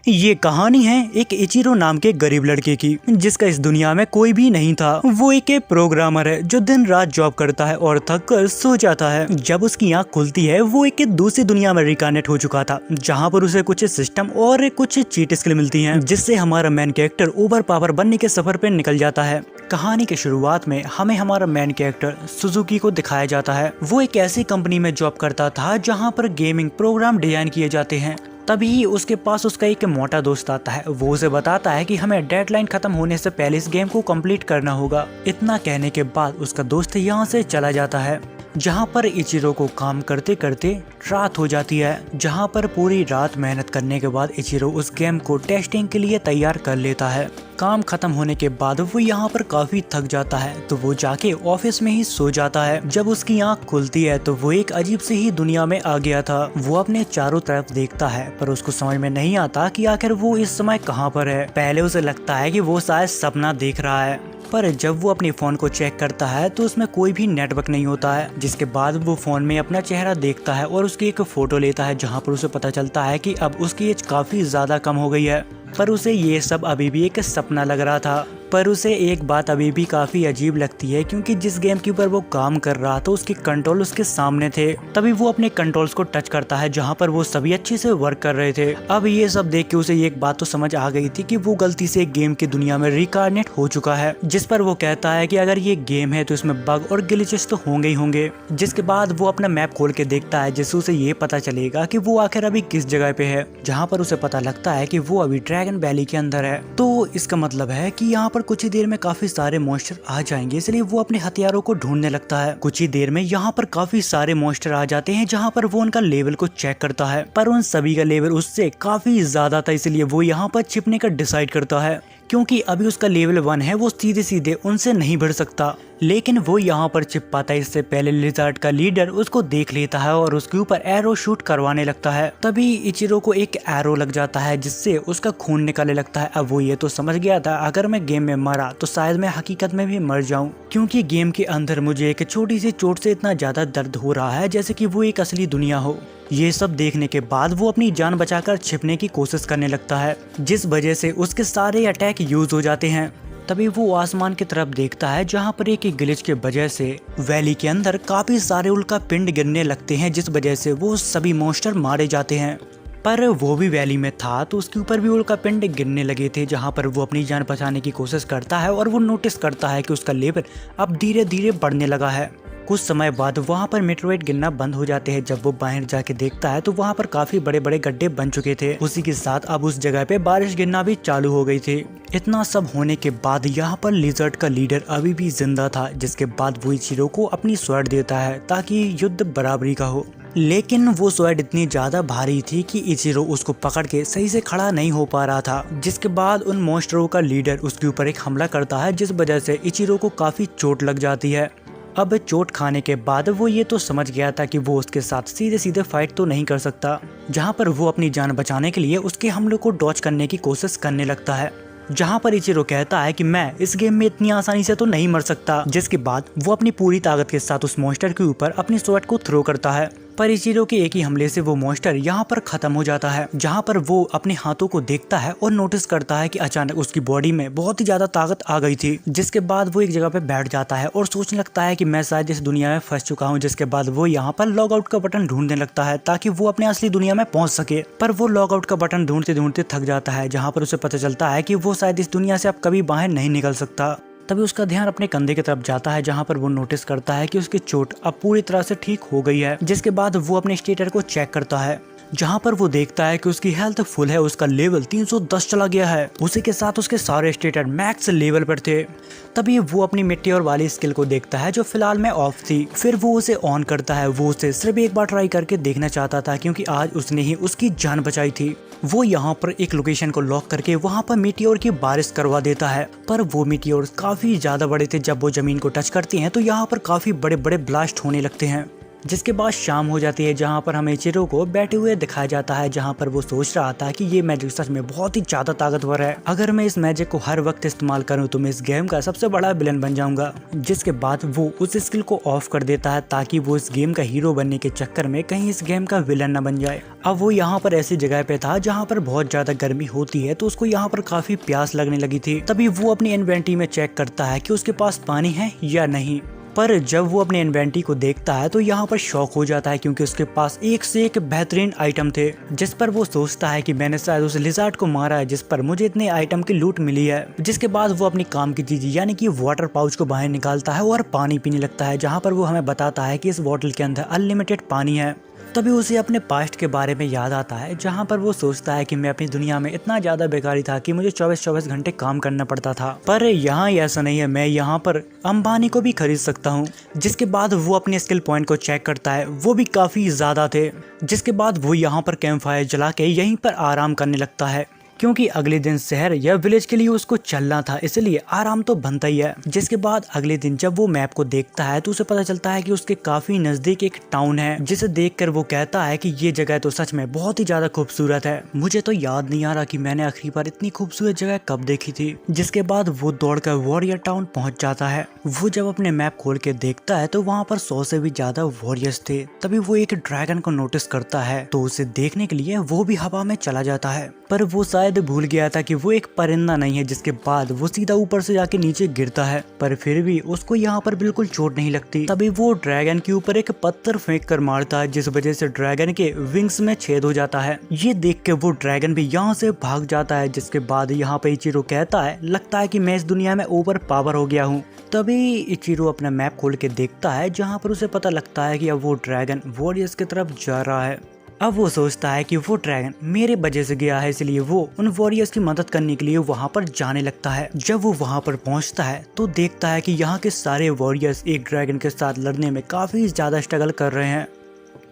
ये कहानी है एक इचिरो नाम के गरीब लड़के की, जिसका इस दुनिया में कोई भी नहीं था। वो एक प्रोग्रामर है जो दिन रात जॉब करता है और थक कर सो जाता है। जब उसकी आंख खुलती है वो एक दूसरी दुनिया में रिकानेट हो चुका था, जहाँ पर उसे कुछ सिस्टम और कुछ चीट स्किल मिलती हैं, जिससे हमारा मेन कैरेक्टर ओवर पावर बनने के सफर पे निकल जाता है। कहानी के शुरुआत में हमें हमारा मेन कैरेक्टर सुजुकी को दिखाया जाता है। वो एक ऐसी कंपनी में जॉब करता था जहाँ पर गेमिंग प्रोग्राम डिजाइन किए जाते हैं। तभी उसके पास उसका एक मोटा दोस्त आता है। वो उसे बताता है कि हमें डेडलाइन खत्म होने से पहले इस गेम को कंप्लीट करना होगा। इतना कहने के बाद उसका दोस्त यहाँ से चला जाता है, जहाँ पर इचिरो को काम करते करते रात हो जाती है। जहाँ पर पूरी रात मेहनत करने के बाद इचिरो उस गेम को टेस्टिंग के लिए तैयार कर लेता है। काम खत्म होने के बाद वो यहाँ पर काफी थक जाता है, तो वो जाके ऑफिस में ही सो जाता है। जब उसकी आंख खुलती है तो वो एक अजीब सी ही दुनिया में आ गया था। वो अपने चारों तरफ देखता है, पर उसको समझ में नहीं आता कि आखिर वो इस समय कहाँ पर है। पहले उसे लगता है कि वो शायद सपना देख रहा है, पर जब वो अपने फोन को चेक करता है तो उसमें कोई भी नेटवर्क नहीं होता है। जिसके बाद वो फोन में अपना चेहरा देखता है और उसकी एक फोटो लेता है, जहाँ पर उसे पता चलता है कि अब उसकी एज काफी ज्यादा कम हो गई है। पर उसे ये सब अभी भी एक सपना लग रहा था। पर उसे एक बात अभी भी काफी अजीब लगती है, क्योंकि जिस गेम के ऊपर वो काम कर रहा था उसके कंट्रोल उसके सामने थे। तभी वो अपने कंट्रोल्स को टच करता है, जहाँ पर वो सभी अच्छे से वर्क कर रहे थे। अब ये सब देख के उसे एक बात तो समझ आ गई थी कि वो गलती से गेम की दुनिया में रिकार्नेट हो चुका है। जिस पर वो कहता है कि अगर ये गेम है तो इसमें बग और ग्लिचेस तो होंगे ही होंगे। जिसके बाद वो अपना मैप खोल के देखता है, जिससे उसे ये पता चलेगा कि वो आखिर अभी किस जगह पे है। जहाँ पर उसे पता लगता है कि वो अभी ड्रैगन वैली के अंदर है। तो इसका मतलब है कि यहाँ पर कुछ ही देर में काफी सारे मॉन्स्टर आ जाएंगे, इसलिए वो अपने हथियारों को ढूंढने लगता है। कुछ ही देर में यहाँ पर काफी सारे मॉन्स्टर आ जाते हैं, जहाँ पर वो उनका लेवल को चेक करता है, पर उन सभी का लेवल उससे काफी ज्यादा था। इसलिए वो यहाँ पर छिपने का डिसाइड करता है, क्योंकि अभी उसका लेवल 1 है, वो सीधे सीधे उनसे नहीं बढ़ सकता। लेकिन वो यहाँ पर छिप पाता है इससे पहले लिजार्ड का लीडर उसको देख लेता है और उसके ऊपर एरो शूट करवाने लगता है। तभी इचिरो को एक एरो लग जाता है, जिससे उसका खून निकलने लगता है। अब वो ये तो समझ गया था अगर मैं गेम में मरा तो शायद मैं हकीकत में भी मर जाऊं, क्योंकि गेम के अंदर मुझे एक छोटी सी चोट से इतना ज्यादा दर्द हो रहा है जैसे कि वो एक असली दुनिया हो। ये सब देखने के बाद वो अपनी जान बचाकर छिपने की कोशिश करने लगता है, जिस वजह से उसके सारे अटैक यूज हो जाते हैं। तभी वो आसमान की तरफ देखता है, जहाँ पर एक ग्लिच के वजह से वैली के अंदर काफी सारे उल्का पिंड गिरने लगते हैं, जिस वजह से वो सभी मॉन्स्टर मारे जाते हैं। पर वो भी वैली में था तो उसके ऊपर भी उल्का पिंड गिरने लगे थे, जहाँ पर वो अपनी जान बचाने की कोशिश करता है और वो नोटिस करता है कि उसका लेवल अब धीरे धीरे बढ़ने लगा है। कुछ समय बाद वहाँ पर मेटेओराइट गिरना बंद हो जाते हैं। जब वो बाहर जाके देखता है तो वहाँ पर काफी बड़े बड़े गड्ढे बन चुके थे। उसी के साथ अब उस जगह पे बारिश गिरना भी चालू हो गई थी। इतना सब होने के बाद यहाँ पर लिजर्ड का लीडर अभी भी जिंदा था, जिसके बाद वो इचिरो को अपनी स्वॉर्ड देता है ताकि युद्ध बराबरी का हो। लेकिन वो स्वॉर्ड इतनी ज्यादा भारी थी कि इचिरो उसको पकड़ के सही से खड़ा नहीं हो पा रहा था। जिसके बाद उन मॉन्स्टरों का लीडर उसके ऊपर एक हमला करता है, जिस वजह से इचिरो को काफी चोट लग जाती है। अब चोट खाने के बाद वो ये तो समझ गया था कि वो उसके साथ सीधे सीधे फाइट तो नहीं कर सकता, जहाँ पर वो अपनी जान बचाने के लिए उसके हमले को डॉच करने की कोशिश करने लगता है। जहाँ पर इचिरो कहता है कि मैं इस गेम में इतनी आसानी से तो नहीं मर सकता। जिसके बाद वो अपनी पूरी ताकत के साथ उस मॉन्स्टर के ऊपर अपनी स्वॉर्ड को थ्रो करता है, पर इचिरो के एक ही हमले से वो मॉन्स्टर यहाँ पर खत्म हो जाता है। जहाँ पर वो अपने हाथों को देखता है और नोटिस करता है कि अचानक उसकी बॉडी में बहुत ही ज्यादा ताकत आ गई थी। जिसके बाद वो एक जगह पे बैठ जाता है और सोचने लगता है कि मैं शायद इस दुनिया में फंस चुका हूँ। जिसके बाद वो यहाँ पर लॉग आउट का बटन ढूंढने लगता है ताकि वो अपने असली दुनिया में पहुंच सके। पर वो लॉग आउट का बटन ढूंढते ढूंढते थक जाता है, जहाँ पर उसे पता चलता है कि वो शायद इस दुनिया से अब कभी बाहर नहीं निकल सकता। तभी उसका ध्यान अपने कंधे की तरफ जाता है, जहाँ पर वो नोटिस करता है कि उसकी चोट अब पूरी तरह से ठीक हो गई है। जिसके बाद वो अपने स्टेटर को चेक करता है, जहाँ पर वो देखता है कि उसकी हेल्थ फुल है, उसका लेवल 310 चला गया है। उसी के साथ उसके सारे स्टेटर मैक्स लेवल पर थे। तभी वो अपनी मेटेओर वाली स्किल को देखता है, जो फिलहाल में ऑफ थी। फिर वो उसे ऑन करता है। वो उसे सिर्फ एक बार ट्राई करके देखना चाहता था, क्योंकि आज उसने ही उसकी जान बचाई थी। वो यहाँ पर एक लोकेशन को लॉक करके वहाँ पर मेटेओर की बारिश करवा देता है, पर वो मेटेओर काफी ज्यादा बड़े थे। जब वो जमीन को टच करती हैं तो यहाँ पर काफी बड़े बड़े ब्लास्ट होने लगते हैं। जिसके बाद शाम हो जाती है जहाँ पर हमें इचिरो को बैठे हुए दिखाया जाता है, जहाँ पर वो सोच रहा था कि ये मैजिक सच में बहुत ही ज्यादा ताकतवर है। अगर मैं इस मैजिक को हर वक्त इस्तेमाल करूँ तो मैं इस गेम का सबसे बड़ा विलन बन जाऊंगा। जिसके बाद वो उस स्किल को ऑफ कर देता है ताकि वो इस गेम का हीरो बनने के चक्कर में कहीं इस गेम का विलन न बन जाए। अब वो यहाँ पर ऐसी जगह पे था जहाँ पर बहुत ज्यादा गर्मी होती है, तो उसको यहाँ पर काफी प्यास लगने लगी थी। तभी वो अपनी इन्वेंटरी में चेक करता है कि उसके पास पानी है या नहीं। पर जब वो अपने इन्वेंटरी को देखता है तो यहाँ पर शॉक हो जाता है, क्योंकि उसके पास एक से एक बेहतरीन आइटम थे। जिस पर वो सोचता है कि मैंने शायद उस लिजार्ड को मारा है जिस पर मुझे इतने आइटम की लूट मिली है। जिसके बाद वो अपनी काम की चीज यानी कि वाटर पाउच को बाहर निकालता है और पानी पीने लगता है, जहाँ पर वो हमें बताता है कि इस बॉटल के अंदर अनलिमिटेड पानी है। तभी उसे अपने पास्ट के बारे में याद आता है, जहाँ पर वो सोचता है कि मैं अपनी दुनिया में इतना ज्यादा बेकारी था कि मुझे 24-24 घंटे काम करना पड़ता था, पर यहाँ ऐसा नहीं है, मैं यहाँ पर अंबानी को भी खरीद सकता हूँ। जिसके बाद वो अपने स्किल पॉइंट को चेक करता है, वो भी काफी ज्यादा थे। जिसके बाद वो यहाँ पर कैंप फायर जला के यहीं पर आराम करने लगता है, क्योंकि अगले दिन शहर या विलेज के लिए उसको चलना था, इसलिए आराम तो बनता ही है। जिसके बाद अगले दिन जब वो मैप को देखता है तो उसे पता चलता है कि उसके काफी नजदीक एक टाउन है, जिसे देखकर वो कहता है कि ये जगह तो सच में बहुत ही ज्यादा खूबसूरत है। मुझे तो याद नहीं आ रहा कि मैंने आखिरी बार इतनी खूबसूरत जगह कब देखी थी। जिसके बाद वो दौड़कर वॉरियर टाउन पहुंच जाता है। वो जब अपने मैप खोल के देखता है तो वहाँ पर 100 से भी ज्यादा वॉरियर्स थे। तभी वो एक ड्रैगन को नोटिस करता है, तो उसे देखने के लिए वो भी हवा में चला जाता है, पर वो शायद भूल गया था कि वो एक परिंदा नहीं है। जिसके बाद वो सीधा ऊपर से जाके नीचे गिरता है, पर फिर भी उसको यहाँ पर बिल्कुल चोट नहीं लगती। तभी वो ड्रैगन के ऊपर एक पत्थर फेंक कर मारता है, जिस वजह से ड्रैगन के विंग्स में छेद हो जाता है। ये देख के वो ड्रैगन भी यहाँ से भाग जाता है। जिसके बाद यहाँ पे इचिरो कहता है, लगता है कि मैं इस दुनिया में ओवर पावर हो गया हूँ। तभी इचिरो अपना मैप खोल के देखता है, जहाँ पर उसे पता लगता है कि अब वो ड्रैगन वॉरियर्स की तरफ जा रहा है। अब वो सोचता है कि वो ड्रैगन मेरे वजह से गया है, इसलिए वो उन वॉरियर्स की मदद करने के लिए वहाँ पर जाने लगता है। जब वो वहाँ पर पहुँचता है तो देखता है कि यहाँ के सारे वॉरियर्स एक ड्रैगन के साथ लड़ने में काफी ज्यादा स्ट्रगल कर रहे हैं,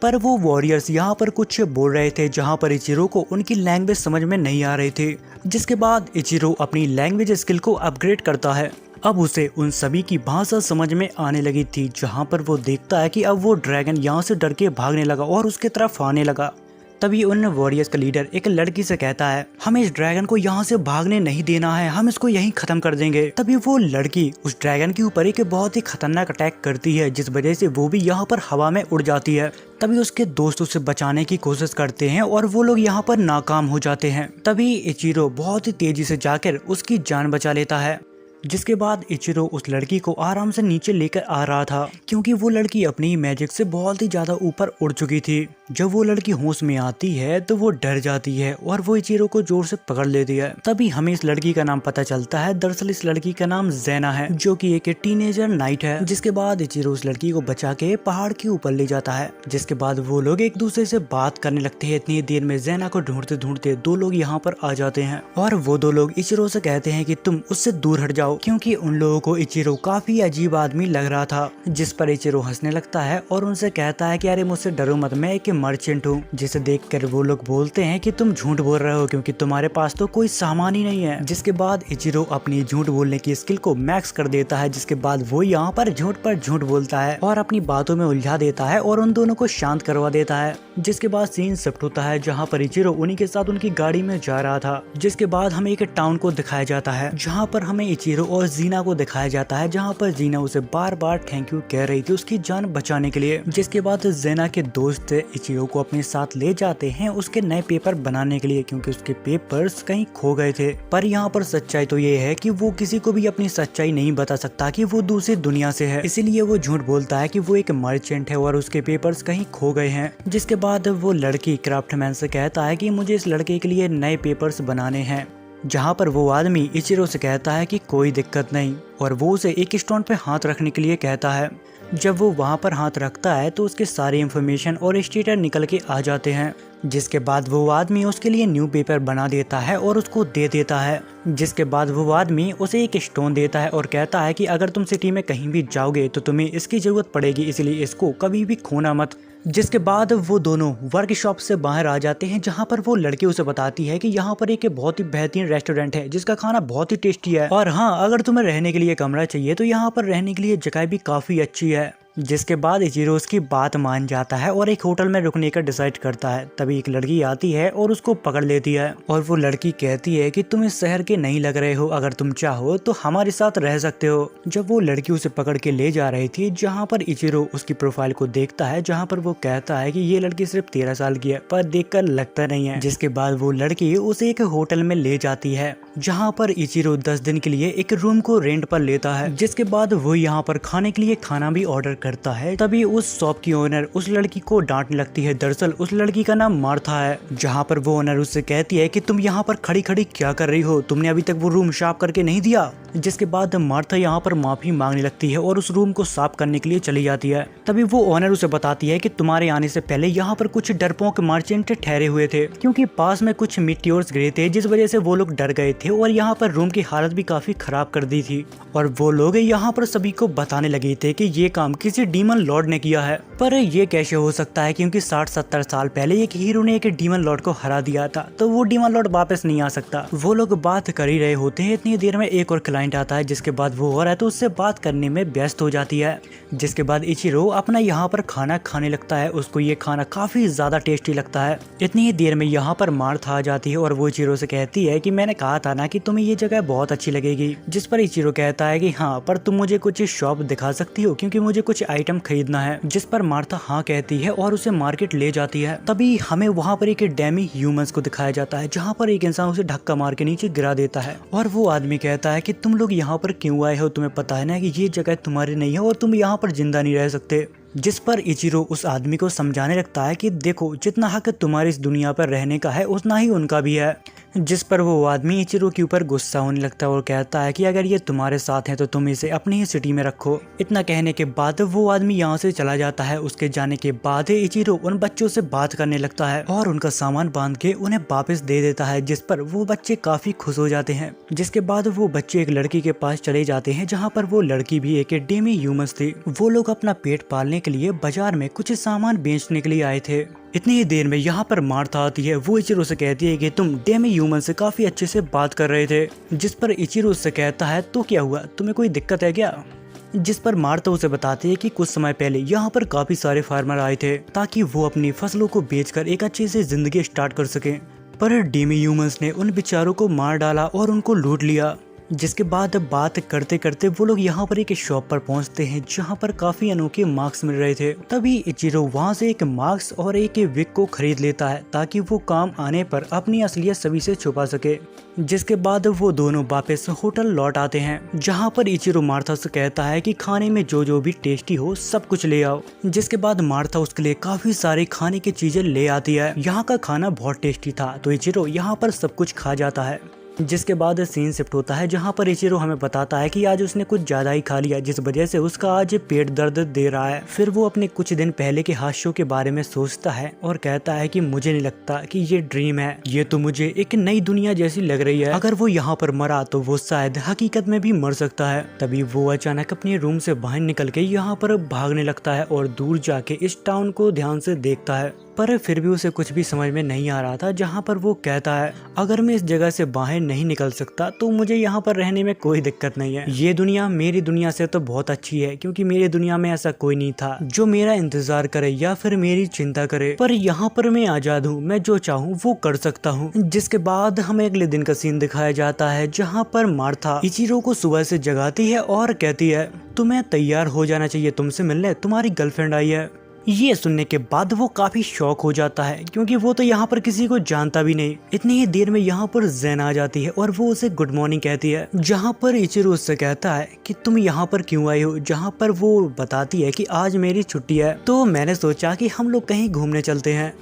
पर वो वॉरियर्स यहाँ पर कुछ बोल रहे थे जहाँ पर इचिरो को उनकी लैंग्वेज समझ में नहीं आ रही थी। जिसके बाद इचिरो अपनी लैंग्वेज स्किल को अपग्रेड करता है। अब उसे उन सभी की भाषा समझ में आने लगी थी, जहाँ पर वो देखता है कि अब वो ड्रैगन यहाँ से डर के भागने लगा और उसके तरफ आने लगा। तभी उन वॉरियर्स का लीडर एक लड़की से कहता है, हमें इस ड्रैगन को यहाँ से भागने नहीं देना है, हम इसको यहीं खत्म कर देंगे। तभी वो लड़की उस ड्रैगन के ऊपर एक बहुत ही खतरनाक अटैक करती है, जिस वजह से वो भी यहाँ पर हवा में उड़ जाती है। तभी उसके दोस्त उसे बचाने की कोशिश करते हैं और वो लोग यहाँ पर नाकाम हो जाते हैं। तभी इचिरो बहुत ही तेजी से जाकर उसकी जान बचा लेता है। जिसके बाद इचिरो उस लड़की को आराम से नीचे लेकर आ रहा था, क्योंकि वो लड़की अपनी मैजिक से बहुत ही ज्यादा ऊपर उड़ चुकी थी। जब वो लड़की होश में आती है तो वो डर जाती है और वो इचिरो को जोर से पकड़ लेती है। तभी हमें इस लड़की का नाम पता चलता है, दरअसल इस लड़की का नाम ज़ैना है, जो कि एक टीनेजर नाइट है। जिसके बाद इचिरो उस लड़की को बचा के पहाड़ के ऊपर ले जाता है। जिसके बाद वो लोग एक दूसरे से बात करने लगते हैं। इतनी देर में ज़ैना को ढूंढते ढूंढते दो लोग यहाँ पर आ जाते हैं और वो दो लोग इचिरो से कहते हैं कि तुम उससे दूर हट जाओ, क्योंकि उन लोगों को इचिरो काफी अजीब आदमी लग रहा था। जिस पर इचिरो हंसने लगता है और उनसे कहता है कि अरे मुझसे डरो मत, मैं एक मर्चेंट हूँ। जिसे देखकर वो लोग बोलते हैं कि तुम झूठ बोल रहे हो, क्योंकि तुम्हारे पास तो कोई सामान ही नहीं है। जिसके बाद इचिरो अपनी झूठ बोलने की स्किल को मैक्स कर देता है। जिसके बाद वो यहाँ पर झूठ बोलता है और अपनी बातों में उलझा देता है और उन दोनों को शांत करवा देता है। जिसके बाद सीन शिफ्ट होता है, जहाँ पर इचिरो उन्हीं के साथ उनकी गाड़ी में जा रहा था। जिसके बाद हमें एक टाउन को दिखाया जाता है, जहाँ पर हमें इचिरो और जीना को दिखाया जाता है, जहाँ पर जीना उसे बार बार थैंक यू कह रही थी उसकी जान बचाने के लिए। जिसके बाद ज़ैना के दोस्त इचिरो को अपने साथ ले जाते हैं उसके नए पेपर बनाने के लिए, क्योंकि उसके पेपर्स कहीं खो गए थे। पर यहाँ पर सच्चाई तो ये है कि वो किसी को भी अपनी सच्चाई नहीं बता सकता कि वो दूसरी दुनिया से है, इसीलिए वो झूठ बोलता है कि वो एक मर्चेंट है और उसके पेपर्स कहीं खो गए हैं। जिसके बाद वो लड़की क्राफ्टमैन से कहता है कि मुझे इस लड़के के लिए नए पेपर्स बनाने हैं, जहाँ पर वो आदमी इचिरो से कहता है कि कोई दिक्कत नहीं, और वो उसे एक स्टोन पे हाथ रखने के लिए कहता है। जब वो वहाँ पर हाथ रखता है तो उसके सारे इंफॉर्मेशन और स्टेटस निकल के आ जाते हैं। जिसके बाद वो आदमी उसके लिए न्यू पेपर बना देता है और उसको दे देता है। जिसके बाद वो आदमी उसे एक स्टोन देता है और कहता है कि अगर तुम सिटी में कहीं भी जाओगे तो तुम्हें इसकी जरूरत पड़ेगी, इसलिए इसको कभी भी खोना मत। जिसके बाद वो दोनों वर्कशॉप से बाहर आ जाते हैं, जहाँ पर वो लड़की उसे बताती है कि यहाँ पर एक बहुत ही बेहतरीन रेस्टोरेंट है जिसका खाना बहुत ही टेस्टी है, और हाँ, अगर तुम्हें रहने के लिए कमरा चाहिए तो यहाँ पर रहने के लिए जगह भी काफी अच्छी है। जिसके बाद इचिरो उसकी बात मान जाता है और एक होटल में रुकने का डिसाइड करता है। तभी एक लड़की आती है और उसको पकड़ लेती है और वो लड़की कहती है कि तुम इस शहर के नहीं लग रहे हो, अगर तुम चाहो तो हमारे साथ रह सकते हो। जब वो लड़की उसे पकड़ के ले जा रही थी, जहाँ पर इचिरो उसकी प्रोफाइल को देखता है, जहाँ पर वो कहता है कि ये लड़की सिर्फ 13 साल की है, पर देखकर लगता नहीं है। जिसके बाद वो लड़की उसे एक होटल में ले जाती है, जहाँ पर इचिरो 10 दिन के लिए एक रूम को रेंट पर लेता है। जिसके बाद वो यहाँ पर खाने के लिए खाना भी ऑर्डर करता है। तभी उस शॉप की ओनर उस लड़की को डांटने लगती है। दरअसल उस लड़की का नाम मार्था है। जहाँ पर वो ओनर उससे कहती है कि तुम यहाँ पर खड़ी खड़ी क्या कर रही हो, तुमने अभी तक वो रूम साफ करके नहीं दिया। जिसके बाद मार्था यहाँ पर माफी मांगने लगती है और उस रूम को साफ करने के लिए चली जाती है। तभी वो ओनर उसे बताती है कि तुम्हारे आने से पहले यहाँ पर कुछ डरपोक मर्चेंट ठहरे हुए थे, क्योंकि पास में कुछ मीटियोर्स गिरे थे, जिस वजह से वो लोग डर गए थे और यहाँ पर रूम की हालत भी काफी खराब कर दी थी। और वो लोग यहाँ पर सभी को बताने लगे थे कि ये काम किसी डीमन लॉर्ड ने किया है। पर ये कैसे हो सकता है, क्योंकि 60-70 साल पहले एक हीरो ने एक डीमन लॉर्ड को हरा दिया था, तो वो डीमन लॉर्ड वापस नहीं आ सकता। वो लोग बात कर ही रहे होते हैं, इतनी देर में एक और क्लाइंट आता है, जिसके बाद वो और है तो उससे बात करने में व्यस्त हो जाती है। जिसके बाद इचिरो अपना यहाँ पर खाना खाने लगता है। उसको ये खाना काफी ज्यादा टेस्टी लगता है। इतनी ही देर में यहाँ पर मार्था आ जाती है और वो इचिरो से कहती है कि मैंने कहा था ना कि तुम्हें ये जगह बहुत अच्छी लगेगी। जिस पर इचिरो कहता है कि हाँ, पर तुम मुझे कुछ शॉप दिखा सकती हो, क्योंकि मुझे कुछ आइटम खरीदना है। जिस पर मार्था हाँ कहती है और उसे मार्केट ले जाती है। तभी हमें वहाँ पर एक डेमी ह्यूमंस को दिखाया जाता है, जहाँ पर एक इंसान उसे धक्का मार के नीचे गिरा देता है और वो आदमी कहता है कि तुम लोग यहाँ पर क्यों आए हो, तुम्हें पता है ना कि ये जगह तुम्हारी नहीं है और तुम यहाँ पर जिंदा नहीं रह सकते। जिस पर इचिरो उस आदमी को समझाने लगता है कि देखो, जितना हक तुम्हारी इस दुनिया पर रहने का है उतना ही उनका भी है। जिस पर वो आदमी इचिरो के ऊपर गुस्सा होने लगता है और कहता है कि अगर ये तुम्हारे साथ है तो तुम इसे अपनी ही सिटी में रखो। इतना कहने के बाद वो आदमी यहाँ से चला जाता है। उसके जाने के बाद इचिरो उन बच्चों से बात करने लगता है और उनका सामान बांध के उन्हें वापस दे देता है, जिस पर वो बच्चे काफी खुश हो जाते हैं। जिसके बाद वो बच्चे एक लड़की के पास चले जाते हैं, जहाँ पर वो लड़की भी एक डेमी ह्यूमंस थी। वो लोग अपना पेट पालने के लिए बाजार में कुछ सामान बेचने के लिए आए थे। इतनी ही देर में यहाँ पर मार्था आती है। वो इचिरो से कहती है कि तुम डेमी ह्यूमन से काफी अच्छे से बात कर रहे थे। जिस पर इचिरो से कहता है तो क्या हुआ, तुम्हें कोई दिक्कत है क्या। जिस पर मार्था उसे बताती है कि कुछ समय पहले यहाँ पर काफी सारे फार्मर आए थे ताकि वो अपनी फसलों को बेचकर एक अच्छी से जिंदगी स्टार्ट कर सके, पर डेमी ह्यूमंस ने उन बेचारों को मार डाला और उनको लूट लिया। जिसके बाद बात करते करते वो लोग यहाँ पर एक शॉप पर पहुँचते हैं, जहाँ पर काफी अनोखे मास्क मिल रहे थे। तभी इचिरो वहाँ से एक मास्क और एक विग को खरीद लेता है ताकि वो काम आने पर अपनी असलियत सभी से छुपा सके। जिसके बाद वो दोनों वापस होटल लौट आते हैं, जहाँ पर इचिरो मार्था से कहता है कि खाने में जो जो भी टेस्टी हो सब कुछ ले आओ। जिसके बाद मार्था उसके लिए काफी सारे खाने की चीजें ले आती है। यहाँ का खाना बहुत टेस्टी था, तो इचिरो यहाँ पर सब कुछ खा जाता है। जिसके बाद सीन शिफ्ट होता है, जहाँ पर इचिरो हमें बताता है कि आज उसने कुछ ज्यादा ही खा लिया, जिस वजह से उसका आज पेट दर्द दे रहा है। फिर वो अपने कुछ दिन पहले के हादसों के बारे में सोचता है और कहता है कि मुझे नहीं लगता कि ये ड्रीम है, ये तो मुझे एक नई दुनिया जैसी लग रही है। अगर वो यहाँ पर मरा तो वो शायद हकीकत में भी मर सकता है। तभी वो अचानक अपने रूम से बाहर निकल के यहाँ पर भागने लगता है और दूर जाके इस टाउन को ध्यान से देखता है, पर फिर भी उसे कुछ भी समझ में नहीं आ रहा था। जहाँ पर वो कहता है अगर मैं इस जगह से बाहर नहीं निकल सकता तो मुझे यहाँ पर रहने में कोई दिक्कत नहीं है। ये दुनिया मेरी दुनिया से तो बहुत अच्छी है, क्योंकि मेरी दुनिया में ऐसा कोई नहीं था जो मेरा इंतजार करे या फिर मेरी चिंता करे, पर यहाँ पर मैं आजाद हूँ, मैं जो चाहूँ वो कर सकता हूँ। जिसके बाद हमें अगले दिन का सीन दिखाया जाता है, जहाँ पर मार्था इचिरो को सुबह से जगाती है और कहती है तुम्हें तैयार हो जाना चाहिए, तुमसे मिलने तुम्हारी गर्लफ्रेंड आई है। ये सुनने के बाद वो काफी शॉक हो जाता है, क्योंकि वो तो यहाँ पर किसी को जानता भी नहीं। इतनी ही देर में यहाँ पर ज़ेन आ जाती है और वो उसे गुड मॉर्निंग कहती है, जहाँ पर इचिरो उससे कहता है कि तुम यहाँ पर क्यों आई हो। जहाँ पर वो बताती है कि आज मेरी छुट्टी है, तो मैंने सोचा कि हम लोग कहीं घूमने चलते हैं।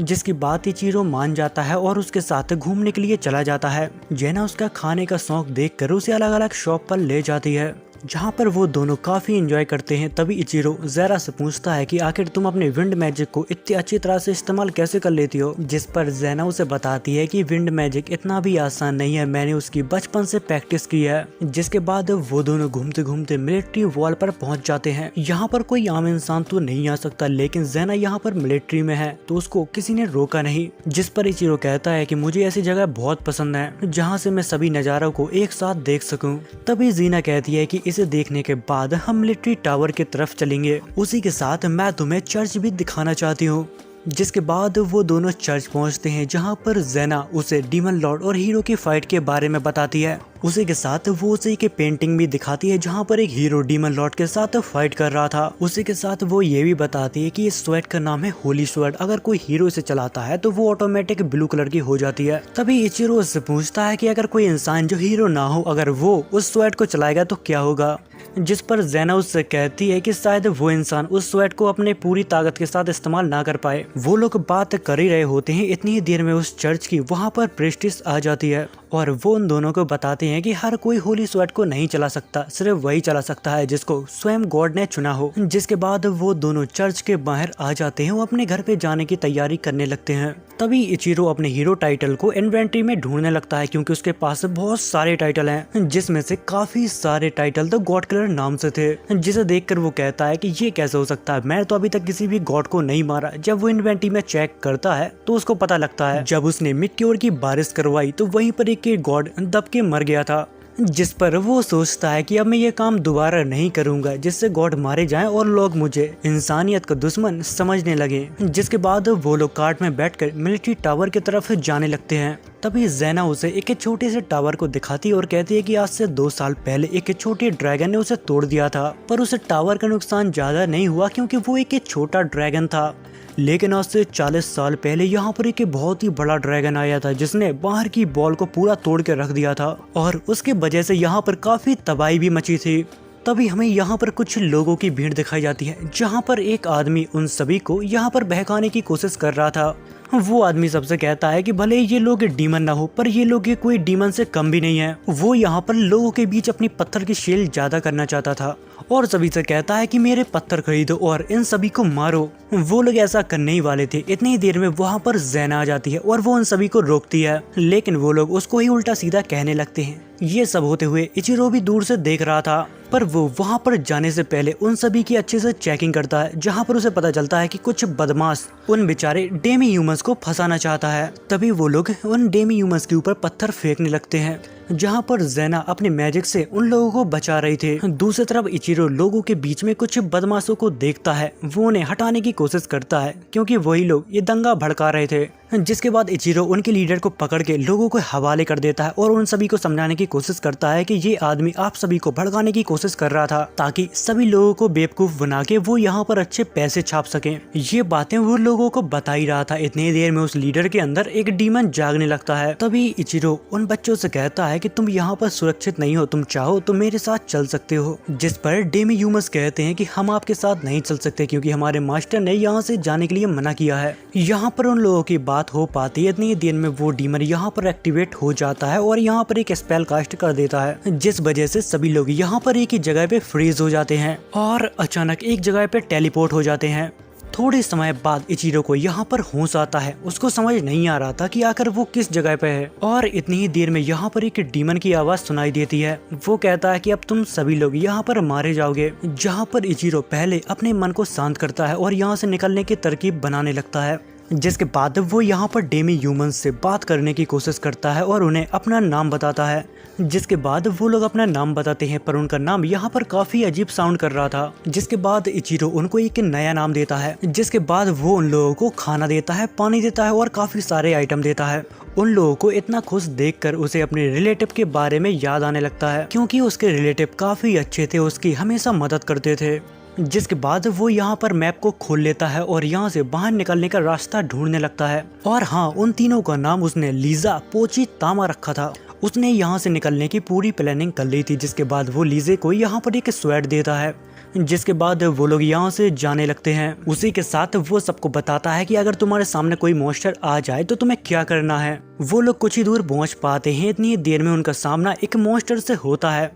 जिसकी बात इचिरो मान जाता है और उसके साथ घूमने के लिए चला जाता है। जेना उसका खाने का शौक देखकर उसे अलग अलग शॉप पर ले जाती है, जहाँ पर वो दोनों काफी एंजॉय करते हैं। तभी इचिरो ज़ेरा से पूछता है कि आखिर तुम अपने विंड मैजिक को इतनी अच्छी तरह से इस्तेमाल कैसे कर लेती हो। जिस पर ज़ेना उसे बताती है कि विंड मैजिक इतना भी आसान नहीं है, मैंने उसकी बचपन से प्रैक्टिस की है। जिसके बाद वो दोनों घूमते घूमते मिलिट्री वॉल पर पहुंच जाते हैं। यहाँ पर कोई आम इंसान तो नहीं आ सकता, लेकिन ज़ेना यहाँ पर मिलिट्री में है तो उसको किसी ने रोका नहीं। जिस पर इचिरो कहता है कि मुझे ऐसी जगह बहुत पसंद है जहाँ से मैं सभी नज़ारों को एक साथ देख सकूँ। तभी जीना कहती है कि इसे देखने के बाद हम मिलिट्री टावर की तरफ चलेंगे। उसी के साथ मैं तुम्हें चर्च भी दिखाना चाहती हूँ। जिसके बाद वो दोनों चर्च पहुंचते हैं, जहां पर ज़ेना उसे डीमन लॉर्ड और हीरो की फाइट के बारे में बताती है। उसी के साथ वो उसी की पेंटिंग भी दिखाती है, जहां पर एक हीरो डीमन लॉर्ड के साथ फाइट कर रहा था। उसी के साथ वो ये भी बताती है कि इस स्वॉर्ड का नाम है होली स्वॉर्ड। अगर कोई हीरो इसे चलाता है तो वो ऑटोमेटिक ब्लू कलर की हो जाती है। तभी इचिरो उससे पूछता है कि अगर कोई इंसान जो हीरो ना हो, अगर वो उस स्वॉर्ड को चलाएगा तो क्या होगा। जिस पर ज़ेना उससे कहती है कि शायद वो इंसान उस स्वॉर्ड को अपने पूरी ताकत के साथ इस्तेमाल ना कर पाए। वो लोग बात कर ही रहे होते हैं, इतनी ही देर में उस चर्च की वहाँ पर प्रेस्टिस आ जाती है और वो उन दोनों को बताते हैं कि हर कोई होली स्वॉर्ड को नहीं चला सकता, सिर्फ वही चला सकता है जिसको स्वयं गॉड ने चुना हो। जिसके बाद वो दोनों चर्च के बाहर आ जाते हैं, वो अपने घर पे जाने की तैयारी करने लगते हैं। तभी इचिरो अपने हीरो टाइटल को इन्वेंटरी में ढूंढने लगता है, क्योंकि उसके पास बहुत सारे टाइटल हैं, जिसमें से काफी सारे टाइटल तो गॉड किलर नाम से थे। जिसे देखकर वो कहता है कि ये कैसे हो सकता है, मैं तो अभी तक किसी भी गॉड को नहीं मारा। जब वो इन्वेंटरी में चेक करता है तो उसको पता लगता है जब उसने मिट्योर की बारिश करवाई तो वहीं पर एक गॉड दब के मर गया था। जिस पर वो सोचता है कि अब मैं ये काम दोबारा नहीं करूंगा जिससे गॉड मारे जाएं और लोग मुझे इंसानियत का दुश्मन समझने लगे। जिसके बाद वो लोग कार्ट में बैठकर मिलिट्री टावर की तरफ जाने लगते हैं। तभी ज़ेना उसे एक छोटे से टावर को दिखाती और कहती है कि आज से 2 साल पहले एक छोटे ड्रैगन ने उसे तोड़ दिया था, पर उसे टावर का नुकसान ज्यादा नहीं हुआ क्योंकि वो एक छोटा ड्रैगन था। लेकिन आज से 40 साल पहले यहाँ पर एक बहुत ही बड़ा ड्रैगन आया था, जिसने बाहर की बॉल को पूरा तोड़ के रख दिया था और उसके वजह से यहाँ पर काफी तबाही भी मची थी। तभी हमें यहाँ पर कुछ लोगों की भीड़ दिखाई जाती है, जहाँ पर एक आदमी उन सभी को यहाँ पर बहकाने की कोशिश कर रहा था। वो आदमी सबसे कहता है कि भले ये लोग डीमन ना हो, पर ये लोग ये कोई डीमन से कम भी नहीं है। वो यहाँ पर लोगों के बीच अपनी पत्थर की शेल ज्यादा करना चाहता था और सभी से कहता है कि मेरे पत्थर खरीदो और इन सभी को मारो। वो लोग ऐसा करने ही वाले थे, इतनी ही देर में वहाँ पर ज़ेना आ जाती है और वो उन सभी को रोकती है, लेकिन वो लोग उसको ही उल्टा सीधा कहने लगते हैं। ये सब होते हुए इचिरो भी दूर से देख रहा था, पर वो वहाँ पर जाने से पहले उन सभी की अच्छे से चेकिंग करता है, जहाँ पर उसे पता चलता है कि कुछ बदमाश उन बेचारे डेमी ह्यूमंस को फंसाना चाहता है। तभी वो लोग उन डेमी ह्यूमंस के ऊपर पत्थर फेंकने लगते हैं, जहाँ पर ज़ेना अपने मैजिक से उन लोगों को बचा रही थी। दूसरी तरफ इचिरो लोगों के बीच में कुछ बदमाशों को देखता है, वो उन्हें हटाने की कोशिश करता है क्योंकि वही लोग ये दंगा भड़का रहे थे। जिसके बाद इचिरो उनके लीडर को पकड़ के लोगों को हवाले कर देता है और उन सभी को समझाने की कोशिश करता है कि ये आदमी आप सभी को भड़काने की कोशिश कर रहा था, ताकि सभी लोगों को बेवकूफ बना के वो यहाँ पर अच्छे पैसे छाप सकें। ये बातें वो लोगों को बता ही रहा था। इतनी देर में उस लीडर के अंदर एक डीमन जागने लगता है। तभी इचिरो उन बच्चों से कहता है कि तुम यहाँ पर सुरक्षित नहीं हो, तुम चाहो तो मेरे साथ चल सकते हो। जिस पर डेमी ह्यूमंस कहते हैं कि हम आपके साथ नहीं चल सकते क्योंकि हमारे मास्टर ने यहाँ से जाने के लिए मना किया है। यहाँ पर उन लोगों की बात हो पाती है, इतनी देर में वो डीमन यहाँ पर एक्टिवेट हो जाता है और यहाँ पर एक स्पेल कास्ट कर देता है, जिस वजह से सभी लोग यहाँ पर एक ही जगह पे फ्रीज हो जाते हैं और अचानक एक जगह पे टेलीपोर्ट हो जाते हैं। थोड़े समय बाद इचिरो को यहाँ पर होश आता है। उसको समझ नहीं आ रहा था कि आखिर वो किस जगह पे है और इतनी ही देर में यहाँ पर एक डीमन की आवाज सुनाई देती है। वो कहता है कि अब तुम सभी लोग यहाँ पर मारे जाओगे। जहाँ पर इचिरो पहले अपने मन को शांत करता है और यहाँ से निकलने की तरकीब बनाने लगता है। जिसके बाद वो यहाँ पर डेमी ह्यूमंस से बात करने की कोशिश करता है और उन्हें अपना नाम बताता है। जिसके बाद वो लोग अपना नाम बताते हैं, पर उनका नाम यहाँ पर काफी अजीब साउंड कर रहा था। जिसके बाद इचिरो उनको एक नया नाम देता है। जिसके बाद वो उन लोगों को खाना देता है, पानी देता है और काफी सारे आइटम देता है। उन लोगों को इतना खुश देखकर उसे अपने रिलेटिव के बारे में याद आने लगता है, क्योंकि उसके रिलेटिव काफी अच्छे थे, उसकी हमेशा मदद करते थे। जिसके बाद वो यहाँ पर मैप को खोल लेता है और यहाँ से बाहर निकलने का रास्ता ढूंढने लगता है। और हाँ, उन तीनों का नाम उसने लीजा, पोची, तामा रखा था। उसने यहाँ से निकलने की पूरी प्लानिंग कर ली थी। जिसके बाद वो लीजे को यहाँ पर एक स्वैड देता है। जिसके बाद वो लोग यहाँ से जाने लगते हैं। उसी के साथ वो सबको बताता है कि अगर तुम्हारे सामने कोई मॉन्स्टर आ जाए तो तुम्हें क्या करना है। वो लोग कुछ ही दूर पहुँच पाते हैं, इतनी देर में उनका सामना एक मॉन्स्टर से होता है।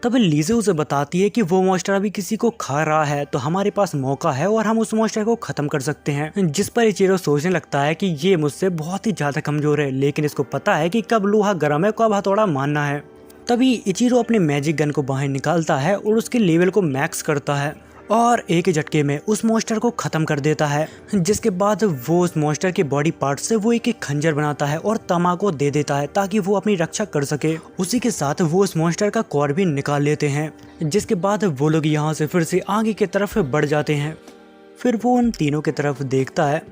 तब लीजे उसे बताती है कि वो मॉन्स्टर अभी किसी को खा रहा है, तो हमारे पास मौका है और हम उस मॉन्स्टर को खत्म कर सकते हैं। जिस पर इचिरो सोचने लगता है कि ये मुझसे बहुत ही ज्यादा कमजोर है, लेकिन इसको पता है कि कब लोहा गर्म है, कब हथौड़ा मारना है। तभी इचिरो अपने मैजिक गन को बाहर निकालता है और उसके लेवल को मैक्स करता है और एक ही झटके में उस मॉन्स्टर को खत्म कर देता है। जिसके बाद वो उस मॉन्स्टर के बॉडी पार्ट से वो एक खंजर बनाता है और तमा को दे देता है ताकि वो अपनी रक्षा कर सके। उसी के साथ वो उस मॉन्स्टर का कोर भी निकाल लेते हैं। जिसके बाद वो लोग यहाँ से फिर से आगे की तरफ बढ़ जाते हैं। फिर वो उन तीनों की तरफ देखता है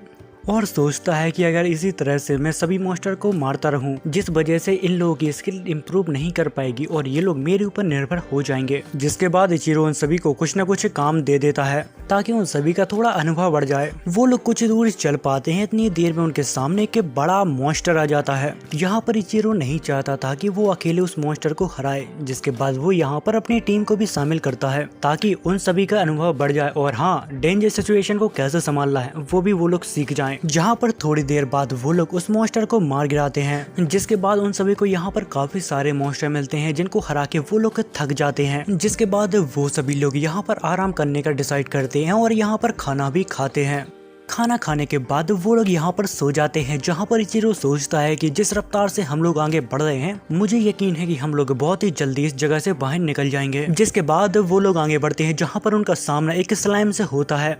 और सोचता है कि अगर इसी तरह से मैं सभी मॉन्स्टर को मारता रहूं, जिस वजह से इन लोगों की स्किल इंप्रूव नहीं कर पाएगी और ये लोग मेरे ऊपर निर्भर हो जाएंगे। जिसके बाद इचिरो उन सभी को कुछ न कुछ काम दे देता है ताकि उन सभी का थोड़ा अनुभव बढ़ जाए। वो लोग कुछ दूर चल पाते हैं, इतनी देर में उनके सामने एक बड़ा मॉन्स्टर आ जाता है। यहाँ पर इचिरो नहीं चाहता था कि वो अकेले उस मॉन्स्टर को हराए। जिसके बाद वो यहाँ पर अपनी टीम को भी शामिल करता है ताकि उन सभी का अनुभव बढ़ जाए और हाँ, डेंजर सिचुएशन को कैसे संभालना है वो भी वो लोग सीख जाएं। जहाँ पर थोड़ी देर बाद वो लोग उस मॉन्स्टर को मार गिराते हैं। जिसके बाद उन सभी को यहाँ पर काफी सारे मॉन्स्टर मिलते हैं जिनको हरा के वो लोग थक जाते हैं। जिसके बाद वो सभी लोग यहाँ पर आराम करने का डिसाइड करते हैं और यहाँ पर खाना भी खाते हैं। खाना खाने के बाद वो लोग यहाँ पर सो जाते हैं। जहाँ पर इचिरो सोचता है कि जिस रफ्तार से हम लोग आगे बढ़ रहे हैं, मुझे यकीन है कि हम लोग बहुत ही जल्दी इस जगह से बाहर निकल जाएंगे। जिसके बाद वो लोग आगे बढ़ते हैं जहाँ पर उनका सामना एक स्लाइम से होता है।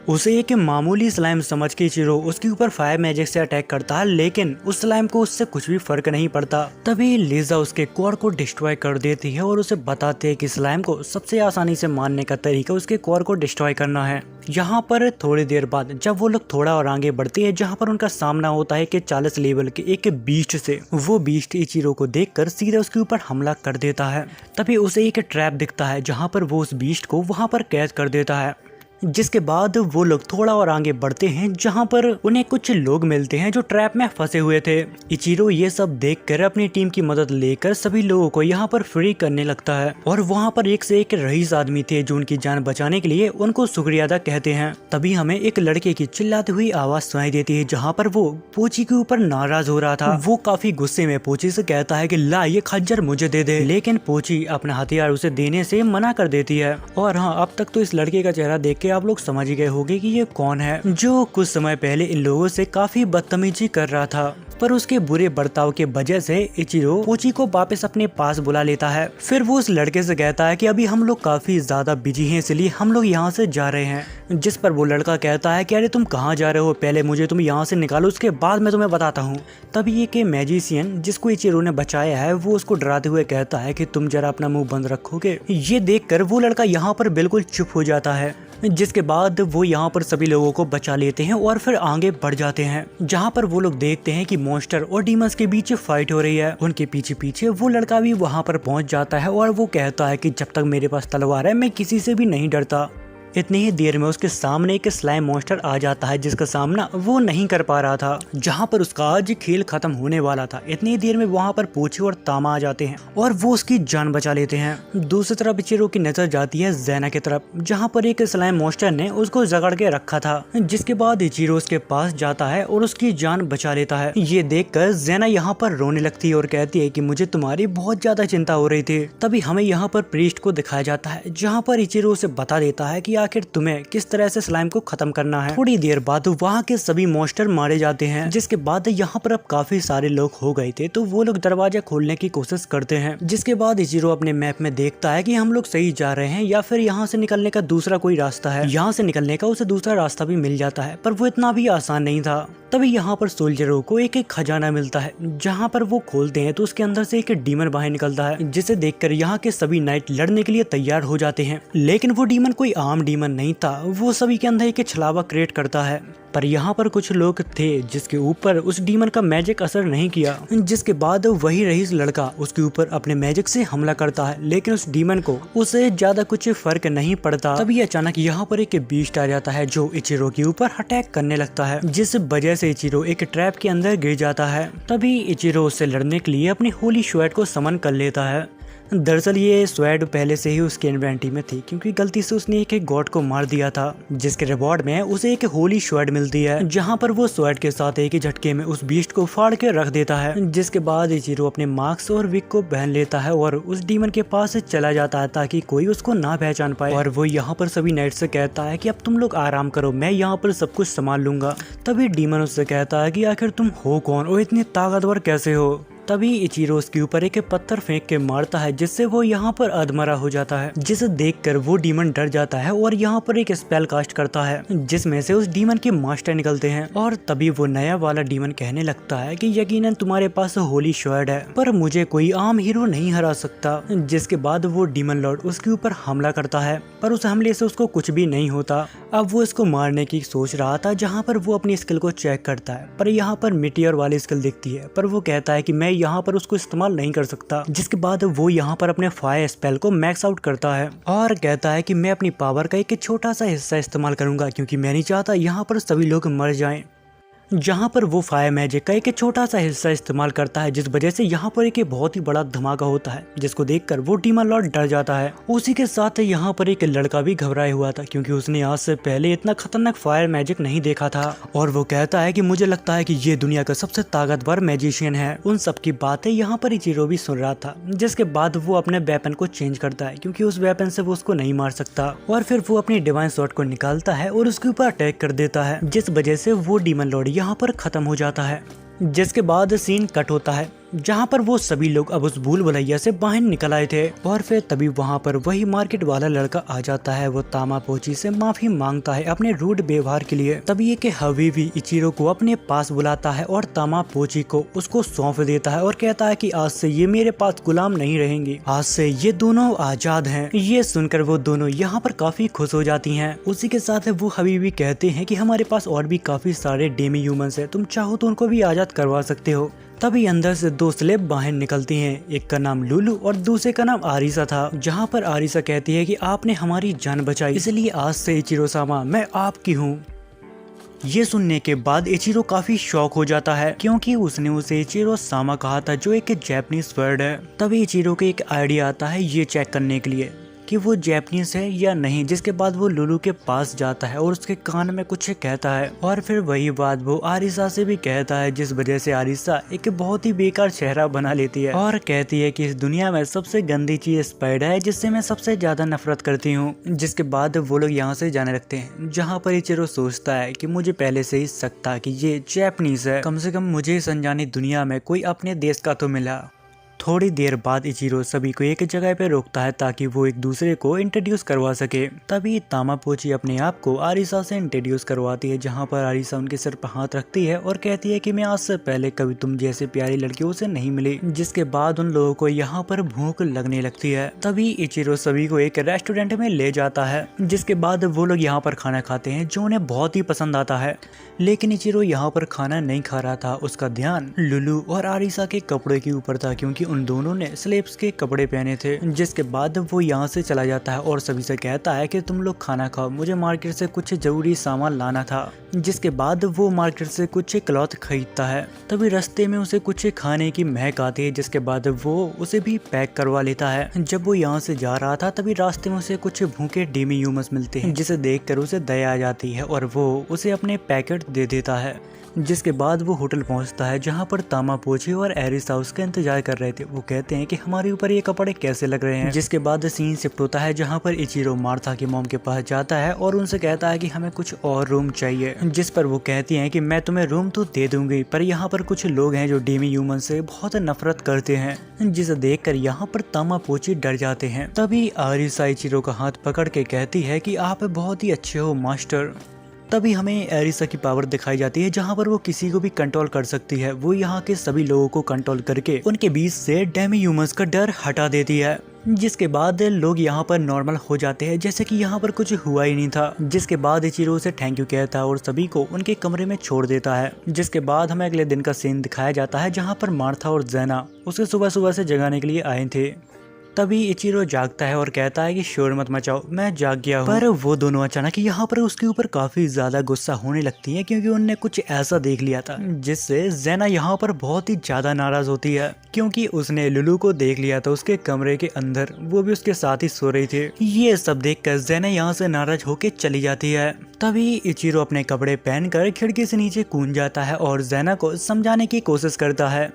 उसे एक मामूली स्लाइम समझ के इचिरो उसके ऊपर फायर मैजिक से अटैक करता है, लेकिन उस स्लाइम को उससे कुछ भी फर्क नहीं पड़ता। तभी लीजा उसके कोर को डिस्ट्रॉय कर देती है और उसे बताते हैं कि स्लाइम को सबसे आसानी से मारने का तरीका उसके कोर को डिस्ट्रॉय करना है। यहाँ पर थोड़ी देर बाद जब वो लोग थोड़ा और आगे बढ़ते हैं, जहाँ पर उनका सामना होता है कि 40 लेवल के एक बीस्ट से। वो बीस्ट इचिरो को देखकर सीधे उसके ऊपर हमला कर देता है। तभी उसे एक ट्रैप दिखता है जहाँ पर वो उस बीस्ट को वहाँ पर कैद कर देता है। जिसके बाद वो लोग थोड़ा और आगे बढ़ते हैं जहां पर उन्हें कुछ लोग मिलते हैं जो ट्रैप में फंसे हुए थे। इचिरो ये सब देखकर अपनी टीम की मदद लेकर सभी लोगों को यहां पर फ्री करने लगता है और वहां पर एक से एक रईस आदमी थे जो उनकी जान बचाने के लिए उनको शुक्रिया अदा कहते हैं। तभी हमें एक लड़के की चिल्लाती हुई आवाज सुनाई देती है जहाँ पर वो पोची के ऊपर नाराज हो रहा था। वो काफी गुस्से में पोची से कहता है कि ला ये खंजर मुझे दे दे, लेकिन पोची अपना हथियार उसे देने से मना कर देती है। और हाँ, अब तक तो इस लड़के का चेहरा देख के आप लोग समझ ही गए होंगे कि ये कौन है, जो कुछ समय पहले इन लोगों से काफी बदतमीजी कर रहा था। पर उसके बुरे बर्ताव के वजह से इचिरो पोची को वापस अपने पास बुला लेता है। फिर वो उस लड़के से कहता है कि अभी हम लोग काफी ज्यादा बिजी हैं, इसलिए हम लोग यहाँ से जा रहे हैं। जिस पर वो लड़का कहता है कि अरे तुम कहाँ जा रहे हो, पहले मुझे तुम यहाँ से निकालो, उसके बाद मैं तुम्हें बताता हूँ। तभी एक मैजिशियन जिसको इचिरो ने बचाया है वो उसको डराते हुए कहता है कि तुम जरा अपना मुंह बंद रखोगे। ये देखकर वो लड़का यहाँ पर बिल्कुल चुप हो जाता है। जिसके बाद वो यहाँ पर सभी लोगों को बचा लेते हैं और फिर आगे बढ़ जाते हैं जहाँ पर वो लोग देखते हैं कि मॉन्स्टर और डीमंस के बीच फाइट हो रही है। उनके पीछे पीछे वो लड़का भी वहाँ पर पहुँच जाता है और वो कहता है कि जब तक मेरे पास तलवार है मैं किसी से भी नहीं डरता। इतनी ही देर में उसके सामने एक स्लाइम मॉन्स्टर आ जाता है जिसका सामना वो नहीं कर पा रहा था। जहां पर उसका आज खेल खत्म होने वाला था, इतनी देर में वहां पर पोची और तामा आ जाते हैं और वो उसकी जान बचा लेते हैं। दूसरी तरफ इचिरो की नजर जाती है ज़ेना की तरफ, जहां पर एक स्लाइम मॉन्स्टर ने उसको जकड़ के रखा था। जिसके बाद इचिरो उसके पास जाता है और उसकी जान बचा लेता है। ये देखकर ज़ेना यहाँ पर रोने लगती है और कहती है कि मुझे तुम्हारी बहुत ज्यादा चिंता हो रही थी। तभी हमें यहाँ पर प्रीस्ट को दिखाया जाता है जहाँ पर इचिरो उसे बता देता है कि आखिर तुम्हें किस तरह से स्लाइम को खत्म करना है। थोड़ी देर बाद वहाँ के सभी मॉन्स्टर मारे जाते हैं। जिसके बाद यहाँ पर अब काफी सारे लोग हो गए थे, तो वो लोग दरवाजा खोलने की कोशिश करते हैं। जिसके बाद इचिरो अपने मैप में देखता है कि हम लोग सही जा रहे हैं या फिर यहाँ से निकलने का दूसरा कोई रास्ता है। यहाँ से निकलने का उसे दूसरा रास्ता भी मिल जाता है, पर वो इतना भी आसान नहीं था। तभी यहाँ पर सोल्जरों को एक खजाना मिलता है, जहाँ पर वो खोलते हैं तो उसके अंदर से एक डीमन बाहर निकलता है, जिसे देखकर यहाँ के सभी नाइट लड़ने के लिए तैयार हो जाते हैं। लेकिन वो डीमन कोई आम डीमन नहीं था, वो सभी के अंदर एक छलावा क्रिएट करता है। पर यहाँ पर कुछ लोग थे जिसके ऊपर उस डीमन का मैजिक असर नहीं किया। जिसके बाद वही रईस लड़का उसके ऊपर अपने मैजिक से हमला करता है, लेकिन उस डीमन को उसे ज्यादा कुछ फर्क नहीं पड़ता। तभी अचानक यहाँ पर एक बीस्ट आ जाता है जो इचिरो के ऊपर अटैक करने लगता है, जिस वजह से इचिरो एक ट्रैप के अंदर गिर जाता है। तभी इचिरो उससे लड़ने के लिए अपनी होली स्वॉर्ड को समन कर लेता है। दरअसल ये स्वॉर्ड पहले से ही उसके इन्वेंटरी में थी, क्योंकि गलती से उसने एक गॉड को मार दिया था, जिसके रिवॉर्ड में उसे एक होली स्वॉर्ड मिलती है, जहां पर वो स्वॉर्ड के साथ एक ही झटके में उस बीस्ट को फाड़ के रख देता है। जिसके बाद इचिरो अपने मास्क और विग को पहन लेता है और उस डीमन के पास चला जाता है ताकि कोई उसको ना पहचान पाए। और वो यहाँ पर सभी नाइट से कहता है कि अब तुम लोग आराम करो, मैं यहाँ पर सब कुछ संभाल लूंगा। तभी डीमन उससे कहता है कि आखिर तुम हो कौन और इतनी ताकतवर कैसे हो। तभी इचिरो उसके ऊपर एक पत्थर फेंक के मारता है जिससे वो यहाँ पर अधमरा हो जाता है, जिसे देखकर वो डीमन डर जाता है और यहाँ पर एक स्पेल कास्ट करता है जिसमें से उस डीमन के मास्टर निकलते हैं। और तभी वो नया वाला डीमन कहने लगता है कि यकीनन तुम्हारे पास होली शॉर्ड है पर मुझे कोई आम हीरो नहीं हरा सकता। जिसके बाद वो डीमन लॉर्ड उसके ऊपर हमला करता है पर उस हमले से उसको कुछ भी नहीं होता। अब वो इसको मारने की सोच रहा था जहाँ पर वो अपनी स्किल को चेक करता है पर यहाँ पर मिटियर वाली स्किल दिखती है पर वो कहता है कि मैं यहाँ पर उसको इस्तेमाल नहीं कर सकता। जिसके बाद वो यहाँ पर अपने फायर स्पेल को मैक्स आउट करता है और कहता है कि मैं अपनी पावर का एक छोटा सा हिस्सा इस्तेमाल करूंगा क्योंकि मैं नहीं चाहता यहाँ पर सभी लोग मर जाएं। जहाँ पर वो फायर मैजिक का एक छोटा सा हिस्सा इस्तेमाल करता है जिस वजह से यहाँ पर एक बहुत ही बड़ा धमाका होता है जिसको देखकर वो डीमन लॉर्ड डर जाता है। उसी के साथ यहाँ पर एक लड़का भी घबराया हुआ था क्योंकि उसने आज से पहले इतना खतरनाक फायर मैजिक नहीं देखा था और वो कहता है कि मुझे लगता है कि ये दुनिया का सबसे ताकतवर मैजिशियन है। उन सब की बातें यहाँ पर इचिरो भी सुन रहा था। जिसके बाद वो अपने वेपन को चेंज करता है क्योंकि उस वेपन से वो उसको नहीं मार सकता और फिर वो अपनी डिवाइन स्वॉर्ड को निकालता है और उसके ऊपर अटैक कर देता है जिस वजह से वो डीमन लॉर्ड यहाँ पर खत्म हो जाता है। जिसके बाद सीन कट होता है जहाँ पर वो सभी लोग अब उस भूल भुलैया से बाहर निकल आए थे और फिर तभी वहाँ पर वही मार्केट वाला लड़का आ जाता है। वो तामापोची से माफी मांगता है अपने रूड व्यवहार के लिए। तभी ये कि हबीबी इचिरो को अपने पास बुलाता है और तामापोची को उसको सौंप देता है और कहता है कि आज से ये मेरे पास गुलाम नहीं रहेंगे, आज से ये दोनों आजाद हैं। ये सुनकर वो दोनों यहाँ पर काफी खुश हो जाती हैं। उसी के साथ वो हबीबी कहते हैं कि हमारे पास और भी काफी सारे डेमी ह्यूमंस हैं, तुम चाहो तो उनको भी आजाद करवा सकते हो। तभी अंदर से दो स्लेब बाहर निकलती हैं। एक का नाम लुलू और दूसरे का नाम आरिसा था। जहाँ पर आरिसा कहती है कि आपने हमारी जान बचाई इसलिए आज से इचिरो सामा मैं आपकी हूँ। ये सुनने के बाद इचिरो काफी शॉक हो जाता है क्योंकि उसने उसे इचिरो सामा कहा था जो एक जैपनीज वर्ड है। तभी इचिरो को एक आइडिया आता है ये चेक करने के लिए कि वो जैपनीज है या नहीं। जिसके बाद वो लुलू के पास जाता है और उसके कान में कुछ कहता है और फिर वही बात वो आरिसा से भी कहता है जिस वजह से आरिसा एक बहुत ही बेकार चेहरा बना लेती है और कहती है कि इस दुनिया में सबसे गंदी चीज स्पाइडर है जिससे मैं सबसे ज्यादा नफरत करती हूँ। जिसके बाद वो लोग यहाँ से जाने लगते हैं जहाँ पर इचिरो सोचता है कि मुझे पहले से ही शक था कि ये जैपनीज है, कम से कम मुझे इस अनजानी दुनिया में कोई अपने देश का तो मिला। थोड़ी देर बाद इचिरो सभी को एक जगह पे रोकता है ताकि वो एक दूसरे को इंट्रोड्यूस करवा सके। तभी तामापोची अपने आप को आरिसा से इंट्रोड्यूस करवाती है जहाँ पर आरिसा उनके सिर पर हाथ रखती है और कहती है कि मैं आज से पहले कभी तुम जैसे प्यारी लड़कियों से नहीं मिली। जिसके बाद उन लोगों को यहाँ पर भूख लगने लगती है। तभी इचिरो सभी को एक रेस्टोरेंट में ले जाता है जिसके बाद वो लोग यहाँ पर खाना खाते हैं जो उन्हें बहुत ही पसंद आता है। लेकिन इचिरो यहाँ पर खाना नहीं खा रहा था, उसका ध्यान लुलू और आरिसा के कपड़े के ऊपर था क्योंकि उन दोनों ने स्लेब्स के कपड़े पहने थे। जिसके बाद वो यहाँ से चला जाता है और सभी से कहता है कि तुम लोग खाना खाओ, मुझे मार्केट से कुछ जरूरी सामान लाना था। जिसके बाद वो मार्केट से कुछ क्लॉथ खरीदता है। तभी रास्ते में उसे कुछ खाने की महक आती है जिसके बाद वो उसे भी पैक करवा लेता है। जब वो यहाँ से जा रहा था तभी रास्ते में उसे कुछ भूखे डेमी ह्यूमंस मिलते हैं जिसे देखकर उसे दया आ जाती है और वो उसे अपने पैकेट दे देता है। जिसके बाद वो होटल पहुंचता है जहां पर तामापोची और एरिसा उसका इंतजार कर रहे थे। वो कहते हैं कि हमारे ऊपर ये कपड़े कैसे लग रहे हैं। जिसके बाद सीन शिफ्ट होता है जहां पर इचिरो मार्था की मॉम के पास जाता है और उनसे कहता है कि हमें कुछ और रूम चाहिए। जिस पर वो कहती हैं कि मैं तुम्हें रूम तो दे दूंगी पर यहाँ पर कुछ लोग हैं जो डेमी ह्यूमन से बहुत नफरत करते हैं। जिसे देखकर यहाँ पर तामापोची डर जाते हैं। तभी आरिसा इचिरो का हाथ पकड़ के कहती है कि आप बहुत ही अच्छे हो मास्टर। तभी हमें एरिसा की पावर दिखाई जाती है जहां पर वो किसी को भी कंट्रोल कर सकती है। वो यहाँ के सभी लोगों को कंट्रोल करके उनके बीच से डेमी ह्यूमंस का डर हटा देती है। जिसके बाद लोग यहाँ पर नॉर्मल हो जाते हैं जैसे कि यहाँ पर कुछ हुआ ही नहीं था। जिसके बाद इचिरो से थैंक यू कहता है और सभी को उनके कमरे में छोड़ देता है। जिसके बाद हमें अगले दिन का सीन दिखाया जाता है जहाँ पर मार्था और ज़ैना उसे सुबह सुबह से जगाने के लिए आए थे। तभी इचिरो जागता है और कहता है कि शोर मत मचाओ, मैं जाग गया हूँ। पर वो दोनों अचानक यहाँ पर उसके ऊपर काफी ज्यादा गुस्सा होने लगती है क्योंकि उनने कुछ ऐसा देख लिया था जिससे ज़ैना यहाँ पर बहुत ही ज्यादा नाराज होती है क्योंकि उसने लुलू को देख लिया था उसके कमरे के अंदर, वो भी उसके साथ ही सो रही थी। ये सब देखकर ज़ैना यहाँ से नाराज होके चली जाती है। तभी इचिरो अपने कपड़े पहनकर खिड़की से नीचे कूद जाता है और ज़ैना को समझाने की कोशिश करता है।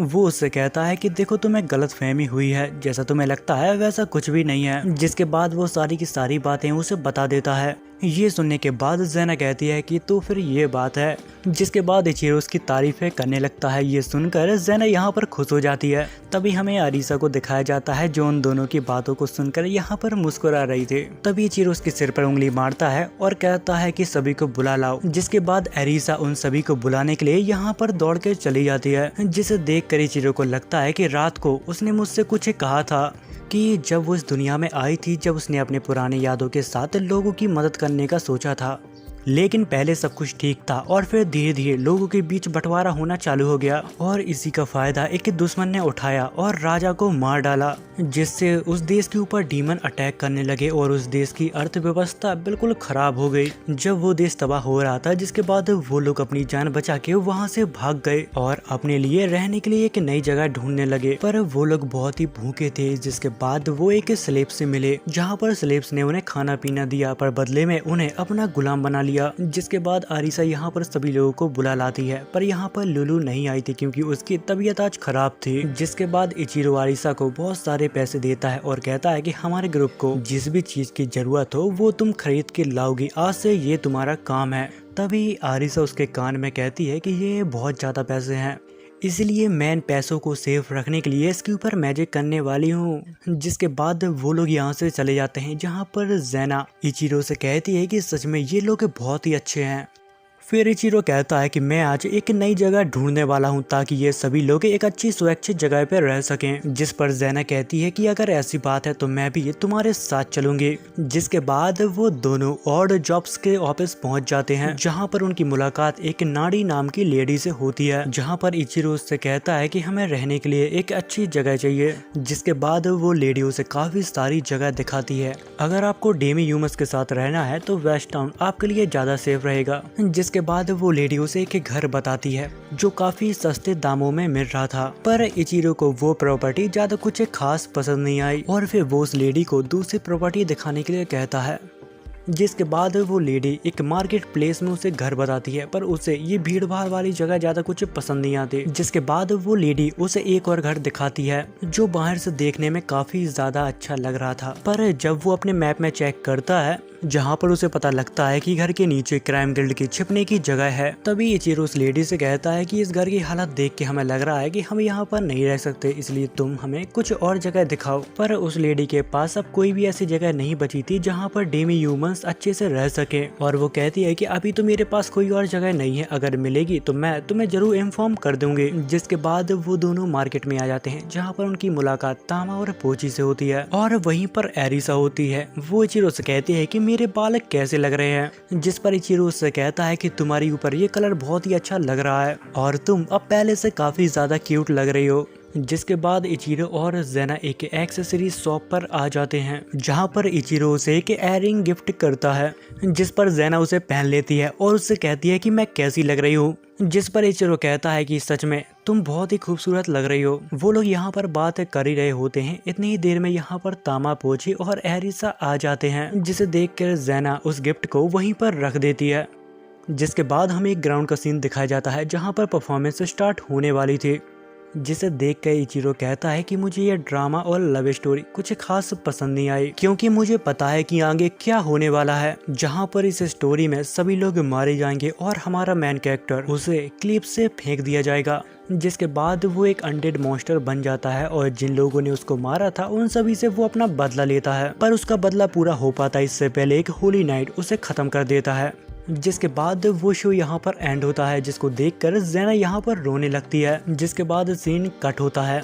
वो उससे कहता है कि देखो तुम्हें गलत फहमी हुई है, जैसा तुम्हें लगता है वैसा कुछ भी नहीं है। जिसके बाद वो सारी की सारी बातें उसे बता देता है। ये सुनने के बाद ज़ेना कहती है कि तो फिर ये बात है, जिसके बाद इचिरो उसकी तारीफें करने लगता है। ये सुनकर ज़ेना यहाँ पर खुश हो जाती है। तभी हमें अरीसा को दिखाया जाता है जो उन दोनों की बातों को सुनकर यहाँ पर मुस्कुरा रही थी। तभी इचिरो उसके सिर पर उंगली मारता है और कहता है कि सभी को बुला लाओ। जिसके बाद अरीसा उन सभी को बुलाने के लिए यहाँ पर दौड़ के चली जाती है, जिसे देख कर इचिरो को लगता है कि रात को उसने मुझसे कुछ कहा था कि जब वो इस दुनिया में आई थी, जब उसने अपने पुराने यादों के साथ लोगों की मदद करने का सोचा था, लेकिन पहले सब कुछ ठीक था और फिर धीरे धीरे लोगों के बीच बंटवारा होना चालू हो गया और इसी का फायदा एक दुश्मन ने उठाया और राजा को मार डाला, जिससे उस देश के ऊपर डीमन अटैक करने लगे और उस देश की अर्थव्यवस्था बिल्कुल खराब हो गई। जब वो देश तबाह हो रहा था, जिसके बाद वो लोग अपनी जान बचा के वहाँ से भाग गए और अपने लिए रहने के लिए एक नई जगह ढूंढने लगे। पर वो लोग बहुत ही भूखे थे। जिसके बाद वो एक स्लेब से मिले, जहाँ पर स्लेब्स ने उन्हें खाना पीना दिया, पर बदले में उन्हें अपना गुलाम बना लिया। जिसके बाद अरीसा यहाँ पर सभी लोगों को बुला लाती है, पर यहाँ पर लुलू नहीं आई थी क्योंकि उसकी तबीयत आज खराब थी। जिसके बाद इचिरो अरीसा को बहुत सारे पैसे देता है और कहता है कि हमारे ग्रुप को जिस भी चीज की जरूरत हो वो तुम खरीद के लाओगी, आज से ये तुम्हारा काम है। तभी अरीसा उसके कान में कहती है कि ये बहुत ज्यादा पैसे हैं, इसलिए मैं इन पैसों को सेफ रखने के लिए इसके ऊपर मैजिक करने वाली हूँ। जिसके बाद वो लोग यहाँ से चले जाते हैं, जहाँ पर ज़ेना इचिरो से कहती है कि सच में ये लोग बहुत ही अच्छे हैं। फिर इचिरो कहता है कि मैं आज एक नई जगह ढूंढने वाला हूं ताकि ये सभी लोग एक अच्छी सुरक्षित जगह पर रह सकें। जिस पर ज़ेना कहती है कि अगर ऐसी बात है तो मैं भी तुम्हारे साथ चलूंगी। जिसके बाद वो दोनों ऑड जॉब्स के ऑफिस पहुंच जाते हैं, जहां पर उनकी मुलाकात एक नाड़ी नाम की लेडी से होती है, जहां पर इचिरो उससे कहता है कि हमें रहने के लिए एक अच्छी जगह चाहिए। जिसके बाद वो लेडी उसे काफी सारी जगह दिखाती है। अगर आपको डेमी ह्यूमस के साथ रहना है तो वेस्ट टाउन आपके लिए ज्यादा सेफ रहेगा। जिसके बाद वो लेडी उसे एक घर बताती है जो काफी सस्ते दामों में मिल रहा था, पर इचिरो को वो प्रॉपर्टी ज्यादा कुछ खास पसंद नहीं आई और फिर वो उस लेडी को दूसरी प्रॉपर्टी दिखाने के लिए कहता है। जिसके बाद वो लेडी एक मार्केट प्लेस में उसे घर बताती है, पर उसे ये भीड़ भाड़ वाली जगह ज्यादा कुछ पसंद नहीं आती। जिसके बाद वो लेडी उसे एक और घर दिखाती है जो बाहर से देखने में काफी ज्यादा अच्छा लग रहा था, पर जब वो अपने मैप में चेक करता है, जहाँ पर उसे पता लगता है कि घर के नीचे क्राइम गिल्ड की छिपने की जगह है, तभी इचिरो उस लेडी से कहता है कि इस घर की हालत देख के हमें लग रहा है कि हम यहाँ पर नहीं रह सकते, इसलिए तुम हमें कुछ और जगह दिखाओ। पर उस लेडी के पास अब कोई भी ऐसी जगह नहीं बची थी जहाँ पर डेमी ह्यूमंस अच्छे से रह सके, और वो कहती है कि अभी तो मेरे पास कोई और जगह नहीं है, अगर मिलेगी तो मैं तुम्हें जरूर इन्फॉर्म कर दूंगी। जिसके बाद वो दोनों मार्केट में आ जाते हैं, जहाँ पर उनकी मुलाकात तामा और पोची से होती है और वहीं पर एरिसा होती है। वो इचिरो से कहती है कि मेरे बाल कैसे लग रहे हैं, जिस पर इचिरो उससे कहता है कि तुम्हारे ऊपर ये कलर बहुत ही अच्छा लग रहा है और तुम अब पहले से काफी ज्यादा क्यूट लग रही हो। जिसके बाद इचिरो और ज़ेना एक एक्सेसरीज शॉप पर आ जाते हैं, जहां पर इचिरो उसे एक एयरिंग गिफ्ट करता है, जिस पर ज़ेना उसे पहन लेती है और उससे कहती है कि मैं कैसी लग रही हूँ। जिस पर इचिरो कहता है कि सच में तुम बहुत ही खूबसूरत लग रही हो। वो लोग यहाँ पर बात कर ही रहे होते हैं, इतनी ही देर में यहाँ पर तामा, पोची और एरिसा आ जाते हैं, जिसे देखकर ज़ेना उस गिफ्ट को वहीं पर रख देती है। जिसके बाद हमें एक ग्राउंड का सीन दिखाया जाता है जहाँ पर परफॉर्मेंस स्टार्ट होने वाली थी, जिसे देख कर इचिरो कहता है कि मुझे ये ड्रामा और लव स्टोरी कुछ खास पसंद नहीं आई, क्योंकि मुझे पता है कि आगे क्या होने वाला है, जहां पर इस स्टोरी में सभी लोग मारे जाएंगे और हमारा मेन कैरेक्टर उसे क्लिप से फेंक दिया जाएगा। जिसके बाद वो एक अनडेड मॉन्स्टर बन जाता है और जिन लोगों ने उसको मारा था उन सभी से वो अपना बदला लेता है, पर उसका बदला पूरा हो पाता इससे पहले एक होली नाइट उसे खत्म कर देता है। जिसके बाद वो शो यहाँ पर एंड होता है, जिसको देखकर ज़ेना यहाँ पर रोने लगती है। जिसके बाद सीन कट होता है।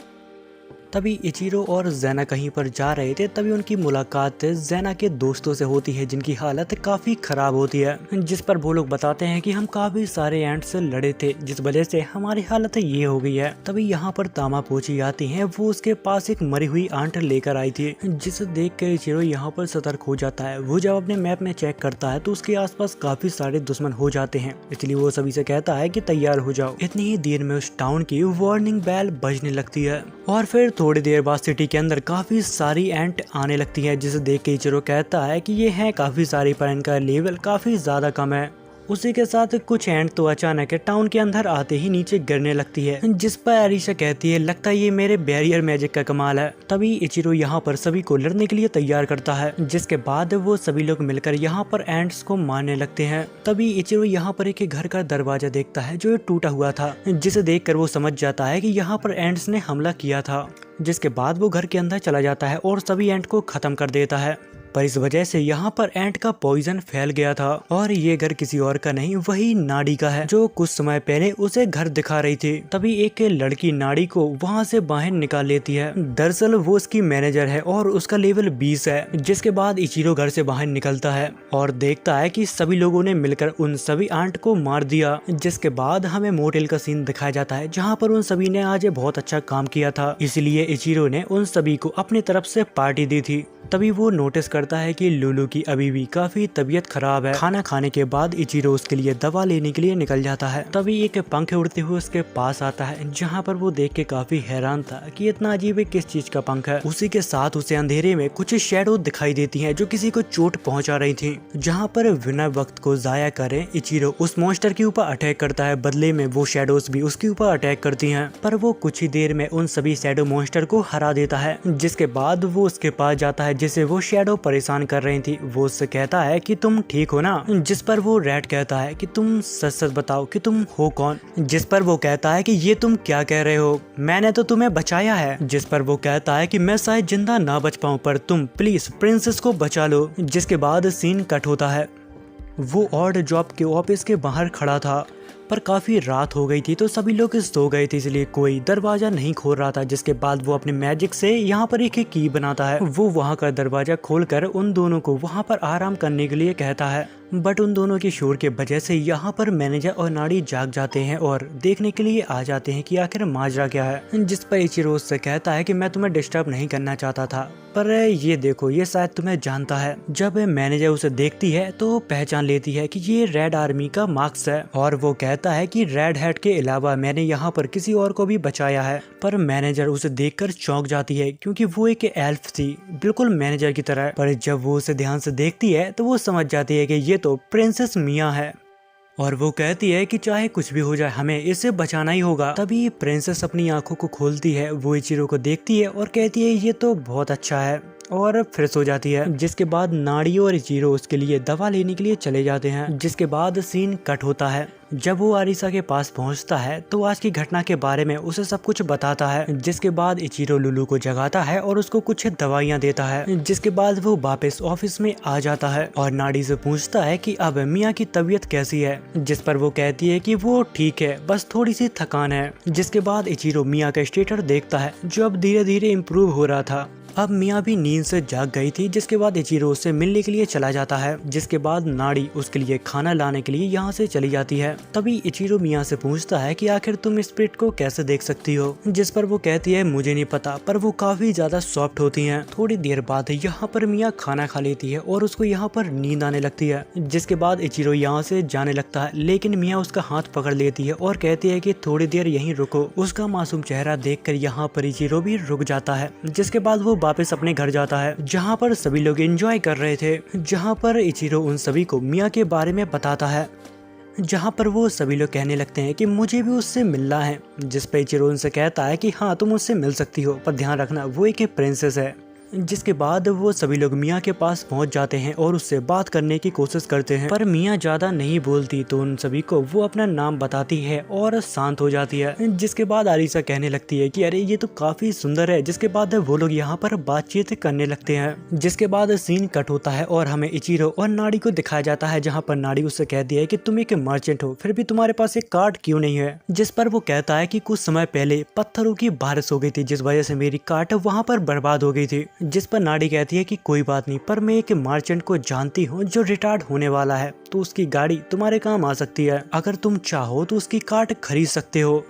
तभी इचिरो और ज़ेना कहीं पर जा रहे थे, तभी उनकी मुलाकात ज़ेना के दोस्तों से होती है जिनकी हालत काफी खराब होती है, जिस पर वो लोग बताते हैं कि हम काफी सारे एंट से लड़े थे जिस वजह से हमारी हालत ये हो गई है। तभी यहाँ पर तामा पोची आती हैं, वो उसके पास एक मरी हुई आंट लेकर आई थी, जिसे देख कर इचिरो यहाँ पर सतर्क हो जाता है। वो जब अपने मैप में चेक करता है तो उसके आसपास काफी सारे दुश्मन हो जाते हैं, इसलिए वो सभी से कहता है कि तैयार हो जाओ। इतनी ही देर में उस टाउन की वार्निंग बेल बजने लगती है और फिर थोड़ी देर बाद सिटी के अंदर काफी सारी एंट आने लगती है, जिसे देख के इचिरो कहता है कि ये है काफी सारी पर इनका लेवल काफी ज्यादा कम है उसी के साथ कुछ एंट तो अचानक टाउन के अंदर आते ही नीचे गिरने लगती है, जिस पर अरीसा कहती है लगता है ये मेरे बैरियर मैजिक का कमाल है। तभी इचिरो यहाँ पर सभी को लड़ने के लिए तैयार करता है, जिसके बाद वो सभी लोग मिलकर यहाँ पर एंट्स को मारने लगते हैं। तभी इचिरो यहाँ पर एक घर का दरवाजा देखता है जो टूटा हुआ था, जिसे देखकर वो समझ जाता है कि यहाँ पर एंट्स ने हमला किया था। जिसके बाद वो घर के अंदर चला जाता है और सभी एंट को खत्म कर देता है। पर इस वजह से यहाँ पर एंट का पॉइजन फैल गया था और ये घर किसी और का नहीं वही नाड़ी का है जो कुछ समय पहले उसे घर दिखा रही थी। तभी एक लड़की नाड़ी को वहाँ से बाहर निकाल लेती है। दरअसल वो उसकी मैनेजर है और उसका लेवल 20 है। जिसके बाद इचिरो घर से बाहर निकलता है और देखता है कि सभी लोगों ने मिलकर उन सभी आंट को मार दिया। जिसके बाद हमें मोटेल का सीन दिखाया जाता है जहाँ पर उन सभी ने आज बहुत अच्छा काम किया था, इसलिए इचिरो ने उन सभी को अपनी तरफ से पार्टी दी थी। तभी वो नोटिस करता है कि लुलू की अभी भी काफी तबीयत खराब है। खाना खाने के बाद इचिरो उसके लिए दवा लेने के लिए निकल जाता है। तभी एक पंख उड़ते हुए उसके पास आता है, जहाँ पर वो देख के काफी हैरान था कि इतना अजीब किस चीज का पंख है। उसी के साथ उसे अंधेरे में कुछ शैडो दिखाई देती हैं जो किसी को चोट पहुंचा रही थी। जहाँ पर बिना वक्त को जाया करे इचिरो उस मॉन्स्टर के ऊपर अटैक करता है। बदले में वो शैडोज भी उसके ऊपर अटैक करती हैं, पर वो कुछ ही देर में उन सभी शैडो मॉन्स्टर को हरा देता है। जिसके बाद वो उसके पास जाता है जिसे वो शैडो परेशान कर रही थी। वो उससे कहता है कि तुम ठीक हो ना, जिस पर वो रेड कहता है कि तुम सच सच बताओ कि तुम हो कौन। जिस पर वो कहता है कि ये तुम क्या कह रहे हो, मैंने तो तुम्हें बचाया है। जिस पर वो कहता है कि मैं शायद जिंदा ना बच पाऊं पर तुम प्लीज प्रिंसेस को बचा लो। जिसके बाद सीन कट होता है। वो ऑड जॉब के ऑफिस के बाहर खड़ा था, पर काफी रात हो गई थी तो सभी लोग सो गए थे, इसलिए कोई दरवाजा नहीं खोल रहा था। जिसके बाद वो अपने मैजिक से यहाँ पर एक की बनाता है। वो वहाँ का दरवाजा खोलकर उन दोनों को वहाँ पर आराम करने के लिए कहता है, बट उन दोनों के शोर के वजह से यहाँ पर मैनेजर और नाड़ी जाग जाते हैं और देखने के लिए आ जाते हैं कि आखिर माजरा क्या है। जिस पर इचिरो से कहता है कि मैं तुम्हें डिस्टर्ब नहीं करना चाहता था, पर ये देखो ये शायद तुम्हें जानता है। जब मैनेजर उसे देखती है तो पहचान लेती है कि ये रेड आर्मी का मार्क्स है और वो कहता है कि रेड हेड के अलावा मैंने यहाँ पर किसी और को भी बचाया है। पर मैनेजर उसे देखकर चौंक जाती है क्योंकि वो एक एल्फ थी, बिल्कुल मैनेजर की तरह। पर जब वो उसे ध्यान से देखती है तो वो समझ जाती है कि ये तो प्रिंसेस मिया है और वो कहती है कि चाहे कुछ भी हो जाए हमें इसे बचाना ही होगा। तभी प्रिंसेस अपनी आंखों को खोलती है, वो इचिरो को देखती है और कहती है ये तो बहुत अच्छा है और फिर सो जाती है। जिसके बाद नाड़ी और इचिरो उसके लिए दवा लेने के लिए चले जाते हैं। जिसके बाद सीन कट होता है। जब वो आरिसा के पास पहुंचता है तो आज की घटना के बारे में उसे सब कुछ बताता है। जिसके बाद इचिरो लुलू को जगाता है और उसको कुछ दवाइयां देता है। जिसके बाद वो वापस ऑफिस में आ जाता है और नाड़ी से पूछता है कि अब मिया की तबीयत कैसी है। जिस पर वो कहती है कि वो ठीक है, बस थोड़ी सी थकान है। जिसके बाद इचिरो मिया का स्टेटस देखता है जो अब धीरे धीरे इम्प्रूव हो रहा था। अब मिया भी नींद से जाग गई थी। जिसके बाद इचिरो उससे मिलने के लिए चला जाता है। जिसके बाद नाड़ी उसके लिए खाना लाने के लिए यहाँ से चली जाती है। तभी इचिरो मिया से पूछता है कि आखिर तुम स्पिरिट को कैसे देख सकती हो। जिस पर वो कहती है मुझे नहीं पता, पर वो काफी ज्यादा सॉफ्ट होती हैं। थोड़ी देर बाद यहाँ पर मिया खाना खा लेती है और उसको यहाँ पर नींद आने लगती है। जिसके बाद इचिरो यहाँ से जाने लगता है, लेकिन मिया उसका हाथ पकड़ लेती है और कहती है कि थोड़ी देर यहीं रुको। उसका मासूम चेहरा देखकर यहाँ पर इचिरो भी रुक जाता है। जिसके बाद वो वापस अपने घर जाता है जहाँ पर सभी लोग एंजॉय कर रहे थे। जहाँ पर इचिरो उन सभी को मिया के बारे में बताता है, जहाँ पर वो सभी लोग कहने लगते हैं कि मुझे भी उससे मिलना है। जिस पे इचिरो उनसे कहता है कि हाँ तुम उससे मिल सकती हो, पर ध्यान रखना वो एक प्रिंसेस है। जिसके बाद वो सभी लोग मिया के पास पहुंच जाते हैं और उससे बात करने की कोशिश करते हैं, पर मिया ज्यादा नहीं बोलती तो उन सभी को वो अपना नाम बताती है और शांत हो जाती है। जिसके बाद आरिसा कहने लगती है कि अरे ये तो काफी सुंदर है। जिसके बाद वो लोग यहाँ पर बातचीत करने लगते हैं। जिसके बाद सीन कट होता है और हमें इचिरो और नाड़ी को दिखाया जाता है, जहाँ पर नाड़ी उससे कहती है कि तुम एक मर्चेंट हो, फिर भी तुम्हारे पास एक कार्ड क्यों नहीं है। जिस पर वो कहता है कि कुछ समय पहले पत्थरों की बारिश हो गई थी, जिस वजह से मेरी कार्ड वहाँ पर बर्बाद हो गई थी। जिस पर नाड़ी कहती है कि कोई बात नहीं, पर मैं एक मर्चेंट को जानती हूँ जो रिटायर्ड होने वाला है, तो उसकी गाड़ी तुम्हारे काम आ सकती है। अगर तुम चाहो तो उसकी कार्ड खरीद सकते हो।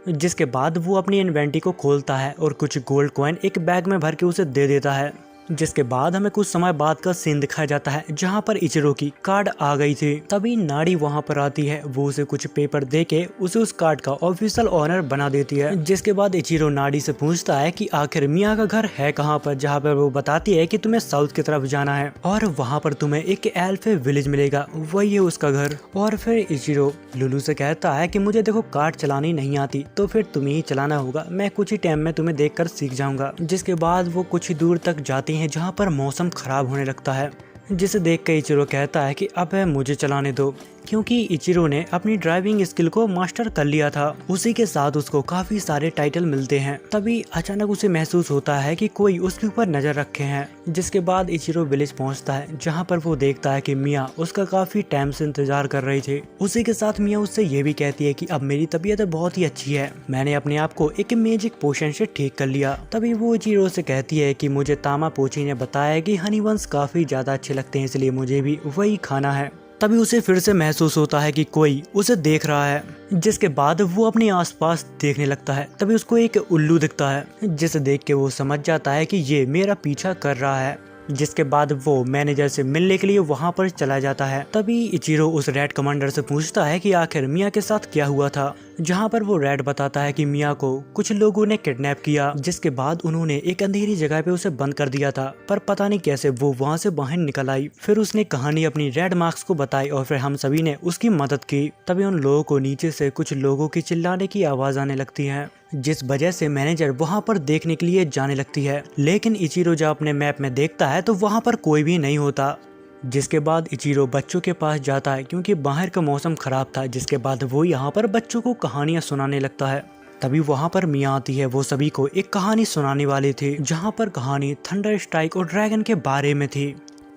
जिसके बाद वो अपनी इन्वेंटरी को खोलता है और कुछ गोल्ड कॉइन एक बैग में भर के उसे दे देता है। जिसके बाद हमें कुछ समय बाद का सीन दिखाया जाता है जहाँ पर इचिरो की कार्ड आ गई थी। तभी नाड़ी वहाँ पर आती है, वो उसे कुछ पेपर देके उसे उस कार्ड का ऑफिशियल ओनर बना देती है। जिसके बाद इचिरो नाड़ी से पूछता है कि आखिर मिया का घर है कहाँ पर, जहाँ पर वो बताती है कि तुम्हें साउथ की तरफ जाना है और वहाँ पर तुम्हें एक एल्फ विलेज मिलेगा, वही है उसका घर। और फिर इचिरो लुलू से कहता है कि मुझे देखो कार्ड चलानी नहीं आती, तो फिर तुम्हें ही चलाना होगा, मैं कुछ ही टाइम में तुम्हें देखकर सीख जाऊंगा। जिसके बाद वो कुछ ही दूर तक जाते हैं जहाँ पर मौसम खराब होने लगता है, जिसे देख कर इचिरो कहता है कि अब मुझे चलाने दो, क्योंकि इचिरो ने अपनी ड्राइविंग स्किल को मास्टर कर लिया था। उसी के साथ उसको काफी सारे टाइटल मिलते हैं। तभी अचानक उसे महसूस होता है कि कोई उसके ऊपर नजर रखे हैं। जिसके बाद इचिरो विलेज पहुंचता है जहां पर वो देखता है कि मिया उसका काफी टाइम से इंतजार कर रही थी। उसी के साथ मिया उससे ये भी कहती है कि अब मेरी तबीयत बहुत ही अच्छी है, मैंने अपने आप को एक मैजिक पोशन से ठीक कर लिया। तभी वो इचिरो से कहती है कि मुझे तामा पोची ने बताया कि हनी बंस काफी ज्यादा अच्छे लगते हैं, इसलिए मुझे भी वही खाना है। तभी उसे फिर से महसूस होता है कि कोई उसे देख रहा है। जिसके बाद वो अपने आसपास देखने लगता है। तभी उसको एक उल्लू दिखता है, जिसे देख के वो समझ जाता है कि ये मेरा पीछा कर रहा है। जिसके बाद वो मैनेजर से मिलने के लिए वहां पर चला जाता है। तभी इचिरो उस रेड कमांडर से पूछता है कि आखिर मिया के साथ क्या हुआ था, जहां पर वो रेड बताता है कि मिया को कुछ लोगों ने किडनैप किया, जिसके बाद उन्होंने एक अंधेरी जगह पे उसे बंद कर दिया था, पर पता नहीं कैसे वो वहां से बाहर निकल आई। फिर उसने कहानी अपनी रेड मार्क्स को बताई और फिर हम सभी ने उसकी मदद की। तभी उन लोगों को नीचे से कुछ लोगों की चिल्लाने की आवाज आने लगती है, जिस वजह से मैनेजर वहां पर देखने के लिए जाने लगती है। लेकिन इचिरो जब अपने मैप में देखता है तो वहां पर कोई भी नहीं होता। जिसके बाद इचिरो बच्चों के पास जाता है क्योंकि बाहर का मौसम खराब था। जिसके बाद वो यहाँ पर बच्चों को कहानियां सुनाने लगता है। तभी वहाँ पर मिया आती है, वो सभी को एक कहानी सुनाने वाली थी, जहाँ पर कहानी थंडर स्ट्राइक और ड्रैगन के बारे में थी।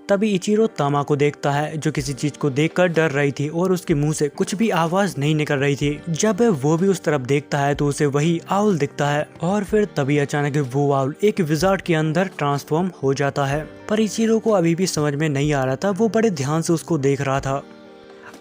तभी इचिरो तामा को देखता है, जो किसी चीज को देखकर डर रही थी और उसके मुंह से कुछ भी आवाज नहीं निकल रही थी। जब वो भी उस तरफ देखता है तो उसे वही आउल दिखता है और फिर तभी अचानक वो आउल एक विजार्ड के अंदर ट्रांसफॉर्म हो जाता है। पर इचिरो को अभी भी समझ में नहीं आ रहा था, वो बड़े ध्यान से उसको देख रहा था।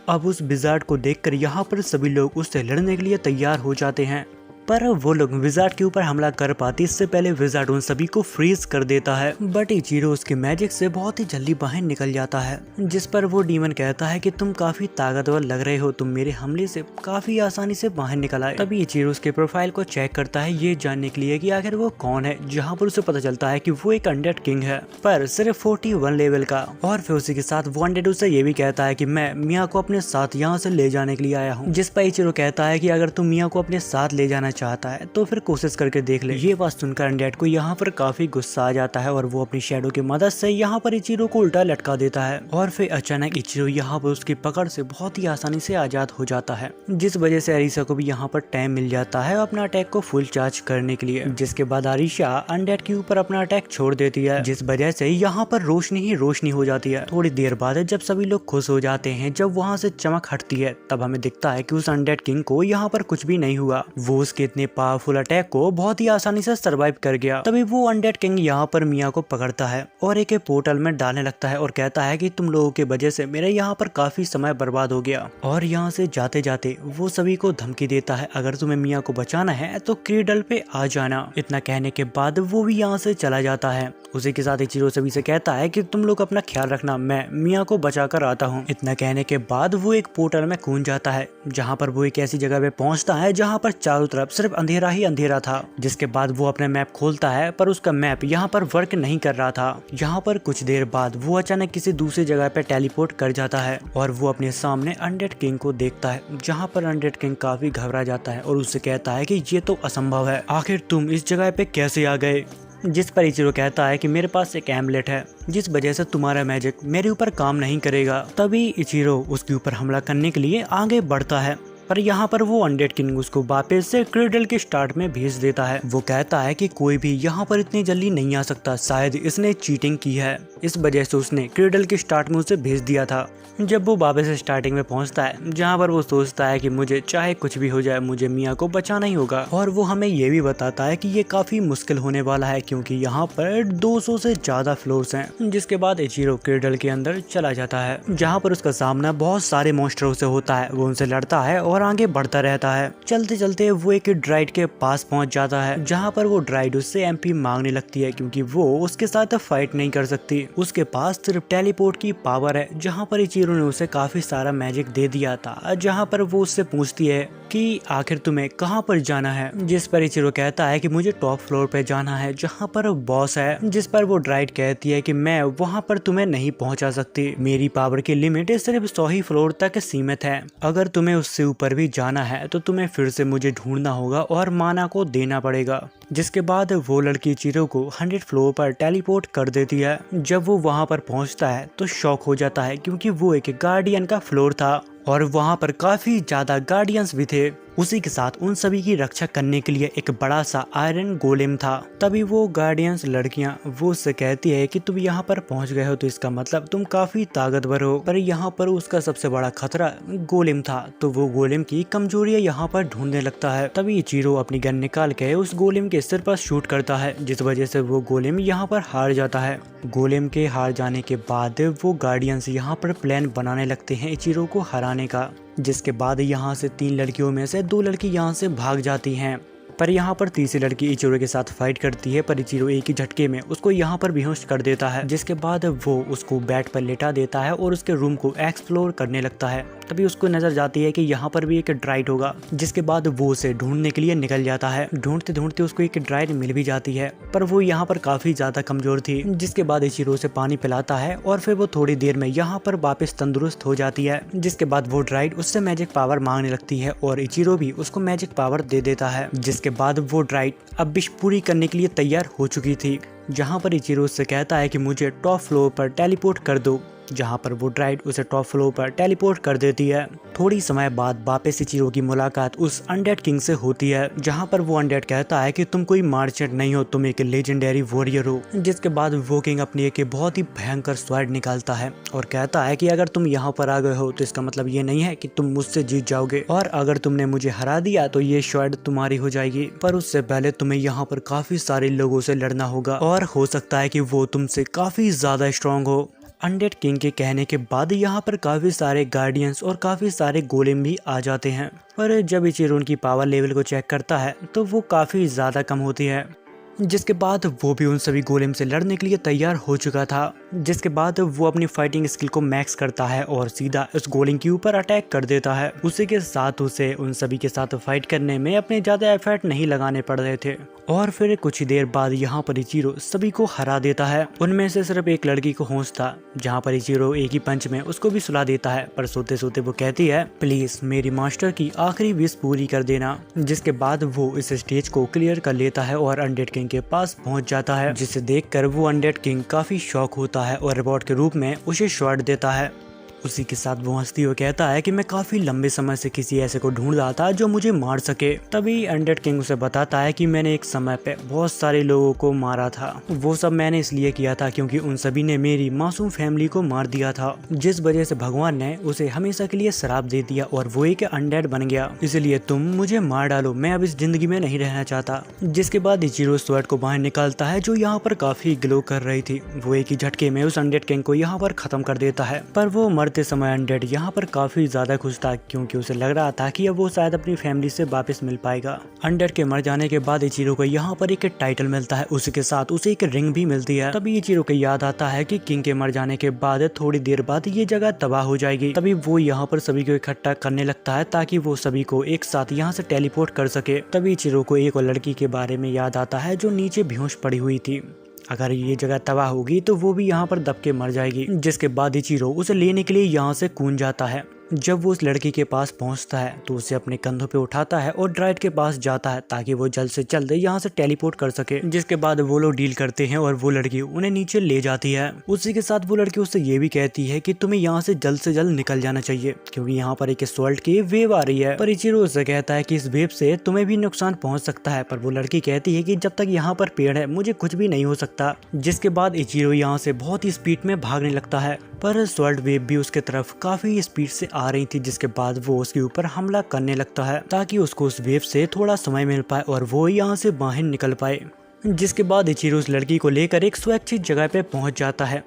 अब उस विजार्ड को देखकर यहाँ पर सभी लोग उससे लड़ने के लिए तैयार हो जाते हैं, पर वो लोग विजार्ड के ऊपर हमला कर पाते इससे पहले विजार्ड उन सभी को फ्रीज कर देता है। बट इचिरो उसके मैजिक से बहुत ही जल्दी बाहर निकल जाता है, जिस पर वो डीमन कहता है कि तुम काफी ताकतवर लग रहे हो, तुम मेरे हमले से काफी आसानी से बाहर निकल आए। तभी इचिरो उसके प्रोफाइल को चेक करता है ये जानने के लिए कि आखिर वो कौन है, जहाँ पर उसे पता चलता है कि वो एक अनडेड किंग है, पर सिर्फ 41 लेवल का। और फिर उसी के साथ वो अनडेड उसे ये भी कहता है कि मैं मिया को अपने साथ यहाँ से ले जाने के लिए आया हूँ। जिस पर इचिरो कहता है कि अगर तुम मिया को अपने साथ ले जाना चाहता है तो फिर कोशिश करके देख ले। ये बात सुनकर अनडेड को यहाँ पर काफी गुस्सा आ जाता है और वो अपनी शैडो की मदद से यहाँ पर इचिरो को उल्टा लटका देता है। और फिर अचानक इचिरो यहाँ पर उसकी पकड़ से बहुत ही आसानी से आजाद हो जाता है, जिस वजह से अरीसा को भी यहाँ पर टाइम मिल जाता है अपना अटैक को फुल चार्ज करने के लिए। जिसके बाद अरीसा अनडेड के ऊपर अपना अटैक छोड़ देती है, जिस वजह से यहाँ पर रोशनी ही रोशनी हो जाती है। थोड़ी देर बाद जब सभी लोग खुश हो जाते हैं, जब वहाँ से चमक हटती है, तब हमें दिखता है कि उस अनडेड किंग को यहाँ पर कुछ भी नहीं हुआ। वो उसके इतने पावरफुल अटैक को बहुत ही आसानी से सरवाइव कर गया। तभी वो अनडेड किंग यहाँ पर मिया को पकड़ता है और एक पोर्टल में डालने लगता है और कहता है कि तुम लोगों की वजह से मेरे यहाँ पर काफी समय बर्बाद हो गया। और यहाँ से जाते जाते वो सभी को धमकी देता है, अगर तुम्हें मिया को बचाना है तो क्रीडल पे आ जाना। इतना कहने के बाद वो भी यहाँ से चला जाता है। उसी के साथ इचिरो सभी से कहता है कि तुम लोग अपना ख्याल रखना, मैं मिया को बचा कर आता हूँ। इतना कहने के बाद वो एक पोर्टल में कूद जाता है, जहाँ पर वो एक ऐसी जगह पे पहुँचता है जहाँ पर चारों तरफ सिर्फ अंधेरा ही अंधेरा था। जिसके बाद वो अपना मैप खोलता है, पर उसका मैप यहाँ पर वर्क नहीं कर रहा था। यहाँ पर कुछ देर बाद वो अचानक किसी दूसरी जगह पे टेलीपोर्ट कर जाता है और वो अपने सामने अनडेड किंग को देखता है, जहाँ पर अनडेड किंग काफी घबरा जाता है और उससे कहता है कि ये तो असंभव है, आखिर तुम इस जगह पे कैसे आ गए। जिस पर इचिरो कहता है कि मेरे पास एक एम्बलेट है, जिस वजह से तुम्हारा मैजिक मेरे ऊपर काम नहीं करेगा। तभी इचिरो उसके ऊपर हमला करने के लिए आगे बढ़ता है, पर यहाँ पर वो अनडेड किंग उसको वापस से क्रीडल के स्टार्ट में भेज देता है। वो कहता है कि कोई भी यहाँ पर इतनी जल्दी नहीं आ सकता, शायद इसने चीटिंग की है, इस वजह से उसने क्रीडल के स्टार्ट में उसे भेज दिया था। जब वो वापस से स्टार्टिंग में पहुंचता है, जहाँ पर वो सोचता है कि मुझे चाहे कुछ भी हो जाए, मुझे मिया को बचाना ही होगा। और वो हमें ये भी बताता है कि ये काफी मुश्किल होने वाला है, क्योंकि यहाँ पर 200 से ज्यादा फ्लोर्स हैं। जिसके बाद इचिरो क्रीडल के अंदर चला जाता है, जहाँ पर उसका सामना बहुत सारे मॉन्स्टरों से होता है। वो उनसे लड़ता है और और आगे बढ़ता रहता है। चलते चलते वो एक ड्राइड के पास पहुंच जाता है, जहां पर वो ड्राइड उससे एमपी मांगने लगती है क्योंकि वो उसके साथ फाइट नहीं कर सकती। उसके पास सिर्फ टेलीपोर्ट की पावर है, जहां पर इचिरो ने उसे काफी सारा मैजिक दे दिया था। जहां पर वो उससे पूछती है कि आखिर तुम्हें कहां पर जाना है, जिस पर इचिरो कहता है कि मुझे टॉप फ्लोर पे जाना है जहां पर बॉस है, जिस पर वो ड्राइड कहती है कि मैं वहां पर तुम्हें नहीं पहुंचा सकती, मेरी पावर की लिमिट सिर्फ 100 ही फ्लोर तक सीमित है, अगर तुम्हें उससे ऊपर भी जाना है तो तुम्हें फिर से मुझे ढूंढना होगा और माना को देना पड़ेगा। जिसके बाद वो लड़की इचिरो को 100 फ्लोर पर टेलीपोर्ट कर देती है। जब वो वहां पर पहुंचता है तो शॉक हो जाता है क्योंकि वो एक गार्डियन का फ्लोर था और वहां पर काफी ज्यादा गार्डियंस भी थे। उसी के साथ उन सभी की रक्षा करने के लिए एक बड़ा सा आयरन गोलेम था। तभी वो गार्डियंस लड़कियां वो उससे कहती है कि तुम यहाँ पर पहुंच गए हो तो इसका मतलब तुम काफी ताकतवर हो, पर यहाँ पर उसका सबसे बड़ा खतरा गोलेम था। तो वो गोलेम की कमजोरियां यहाँ पर ढूंढने लगता है। तभी इचिरो अपनी गन निकाल के उस गोलेम के सिर पर शूट करता है, जिस वजह से वो गोलेम यहाँ पर हार जाता है। गोलेम के हार जाने के बाद वो गार्डियंस यहाँ पर प्लान बनाने लगते हैं इचिरो को हराने का। जिसके बाद यहाँ से 3 लड़कियों में से 2 लड़की यहाँ से भाग जाती हैं, पर यहाँ पर तीसरी लड़की इचिरो के साथ फाइट करती है, पर इचिरो एक ही झटके में उसको यहाँ पर बेहोश कर देता है। जिसके बाद वो उसको बेड पर लेटा देता है और उसके रूम को एक्सप्लोर करने लगता है। तभी उसको नजर जाती है कि यहाँ पर भी एक ड्राइड होगा। जिसके बाद वो उसे ढूंढने के लिए निकल जाता है। ढूंढते ढूंढते उसको एक ड्राइड मिल भी जाती है, पर वो यहाँ पर काफी ज्यादा कमजोर थी। जिसके बाद इचिरो से पानी पिलाता है और फिर वो थोड़ी देर में यहाँ पर वापस तंदुरुस्त हो जाती है। जिसके बाद वो ड्राइड उससे मैजिक पावर मांगने लगती है और इचिरो भी उसको मैजिक पावर दे देता है। जिसके बाद वो ड्राइड अब विश पूरी करने के लिए तैयार हो चुकी थी, जहां पर इचिरो उससे कहता है कि मुझे टॉप फ्लोर पर टेलीपोर्ट कर दो, जहां पर वो ड्राइड उसे टॉप फ्लोर पर टेलीपोर्ट कर देती है। थोड़ी समय बाद वापस इचिरो की मुलाकात उस अनडेड किंग से होती है, जहां पर वो अनडेड कहता है कि तुम कोई मर्चेंट नहीं हो, तुम एक लेजेंडरी वॉरियर हो। जिसके बाद वो किंग अपनी एक बहुत ही भयंकर स्वॉर्ड निकालता है और कहता है कि अगर तुम यहाँ पर आ गए हो तो इसका मतलब ये नहीं है कि तुम मुझसे जीत जाओगे, और अगर तुमने मुझे हरा दिया तो ये स्वॉर्ड तुम्हारी हो जाएगी, पर उससे पहले तुम्हें यहाँ पर काफी सारे लोगों से लड़ना होगा और हो सकता है कि वो तुमसे काफी ज्यादा स्ट्रॉन्ग हो। अनडेड किंग के कहने के बाद यहाँ पर काफी सारे गार्डियंस और काफी सारे गोलेम भी आ जाते हैं, पर जब इचिरो उनकी पावर लेवल को चेक करता है तो वो काफी ज्यादा कम होती है। जिसके बाद वो भी उन सभी गोलेम से लड़ने के लिए तैयार हो चुका था। जिसके बाद वो अपनी फाइटिंग स्किल को मैक्स करता है और सीधा उस गोलेम के ऊपर अटैक कर देता है। उसी के साथ उसे उन सभी के साथ फाइट करने में अपने ज्यादा एफर्ट नहीं लगाने पड़ रहे थे। और फिर कुछ ही देर बाद यहाँ पर इचिरो सभी को हरा देता है। उनमें से सिर्फ एक लड़की को होश था, जहाँ पर इचिरो एक ही पंच में उसको भी सुला देता है, पर सोते सोते वो कहती है प्लीज मेरी मास्टर की आखिरी विश पूरी कर देना। जिसके बाद वो इस स्टेज को क्लियर कर लेता है और अनडेड किंग के पास पहुंच जाता है, जिसे देखकर वो अनडेड किंग काफी शॉक होता है और रिवॉर्ड के रूप में उसे शॉट देता है। उसी के साथ वो हंसती हुई कहता है कि मैं काफी लंबे समय से किसी ऐसे को ढूंढ रहा था जो मुझे मार सके। तभी अनडेड किंग उसे बताता है कि मैंने एक समय पे बहुत सारे लोगों को मारा था, वो सब मैंने इसलिए किया था क्योंकि उन सभी ने मेरी मासूम फैमिली को मार दिया था, जिस वजह से भगवान ने उसे हमेशा के लिए श्राप दे दिया और वो एक अनडेड बन गया, इसलिए तुम मुझे मार डालो, मैं अब इस जिंदगी में नहीं रहना चाहता। जिसके बाद इचिरो स्वॉर्ड को बाहर निकालता है जो यहाँ पर काफी ग्लो कर रही थी। वो एक ही झटके में उस अनडेड किंग को यहाँ पर खत्म कर देता है, पर वो मरते समय अनडेड यहाँ पर काफी ज्यादा खुश था क्योंकि उसे लग रहा था कि अब वो शायद अपनी फैमिली से वापस मिल पाएगा। अनडेड के मर जाने के बाद इचिरो को यहाँ पर एक टाइटल मिलता है, उसके साथ उसे एक रिंग भी मिलती है। तभी इचिरो को याद आता है कि किंग के मर जाने के बाद थोड़ी देर बाद ये जगह तबाह हो जाएगी। तभी वो यहाँ पर सभी को इकट्ठा करने लगता है ताकि वो सभी को एक साथ यहाँ से टेलीपोर्ट कर सके। तभी इचिरो को एक और लड़की के बारे में याद आता है जो नीचे बेहोश पड़ी हुई थी, अगर ये जगह तबाह होगी तो वो भी यहाँ पर दब के मर जाएगी। जिसके बाद इचिरो उसे लेने के लिए यहाँ से कूद जाता है। जब वो उस लड़की के पास पहुंचता है तो उसे अपने कंधों पे उठाता है और ड्राइड के पास जाता है ताकि वो जल्द से जल्द यहाँ से टेलीपोर्ट कर सके। जिसके बाद वो लोग डील करते हैं और वो लड़की उन्हें नीचे ले जाती है। उसी के साथ वो लड़की उससे ये भी कहती है कि तुम्हें यहाँ से जल्द निकल जाना चाहिए क्योंकि यहाँ पर एक सॉल्ट की वेव आ रही है। पर इचिरो उससे कहता है कि इस वेव से तुम्हें भी नुकसान पहुंच सकता है, पर वो लड़की कहती है कि जब तक यहाँ पर पेड़ है मुझे कुछ भी नहीं हो सकता। जिसके बाद इचिरो यहाँ से बहुत ही स्पीड में भागने लगता है, पर सॉल्ट वेव भी उसके तरफ काफी स्पीड से आ रही थी। जिसके बाद वो उसके ऊपर हमला करने लगता है ताकि उसको उस वेव से थोड़ा समय मिल पाए और वो यहाँ से बाहर निकल पाए। जिसके बाद इचिरो उस लड़की को लेकर एक सुरक्षित जगह पे पहुंच जाता है,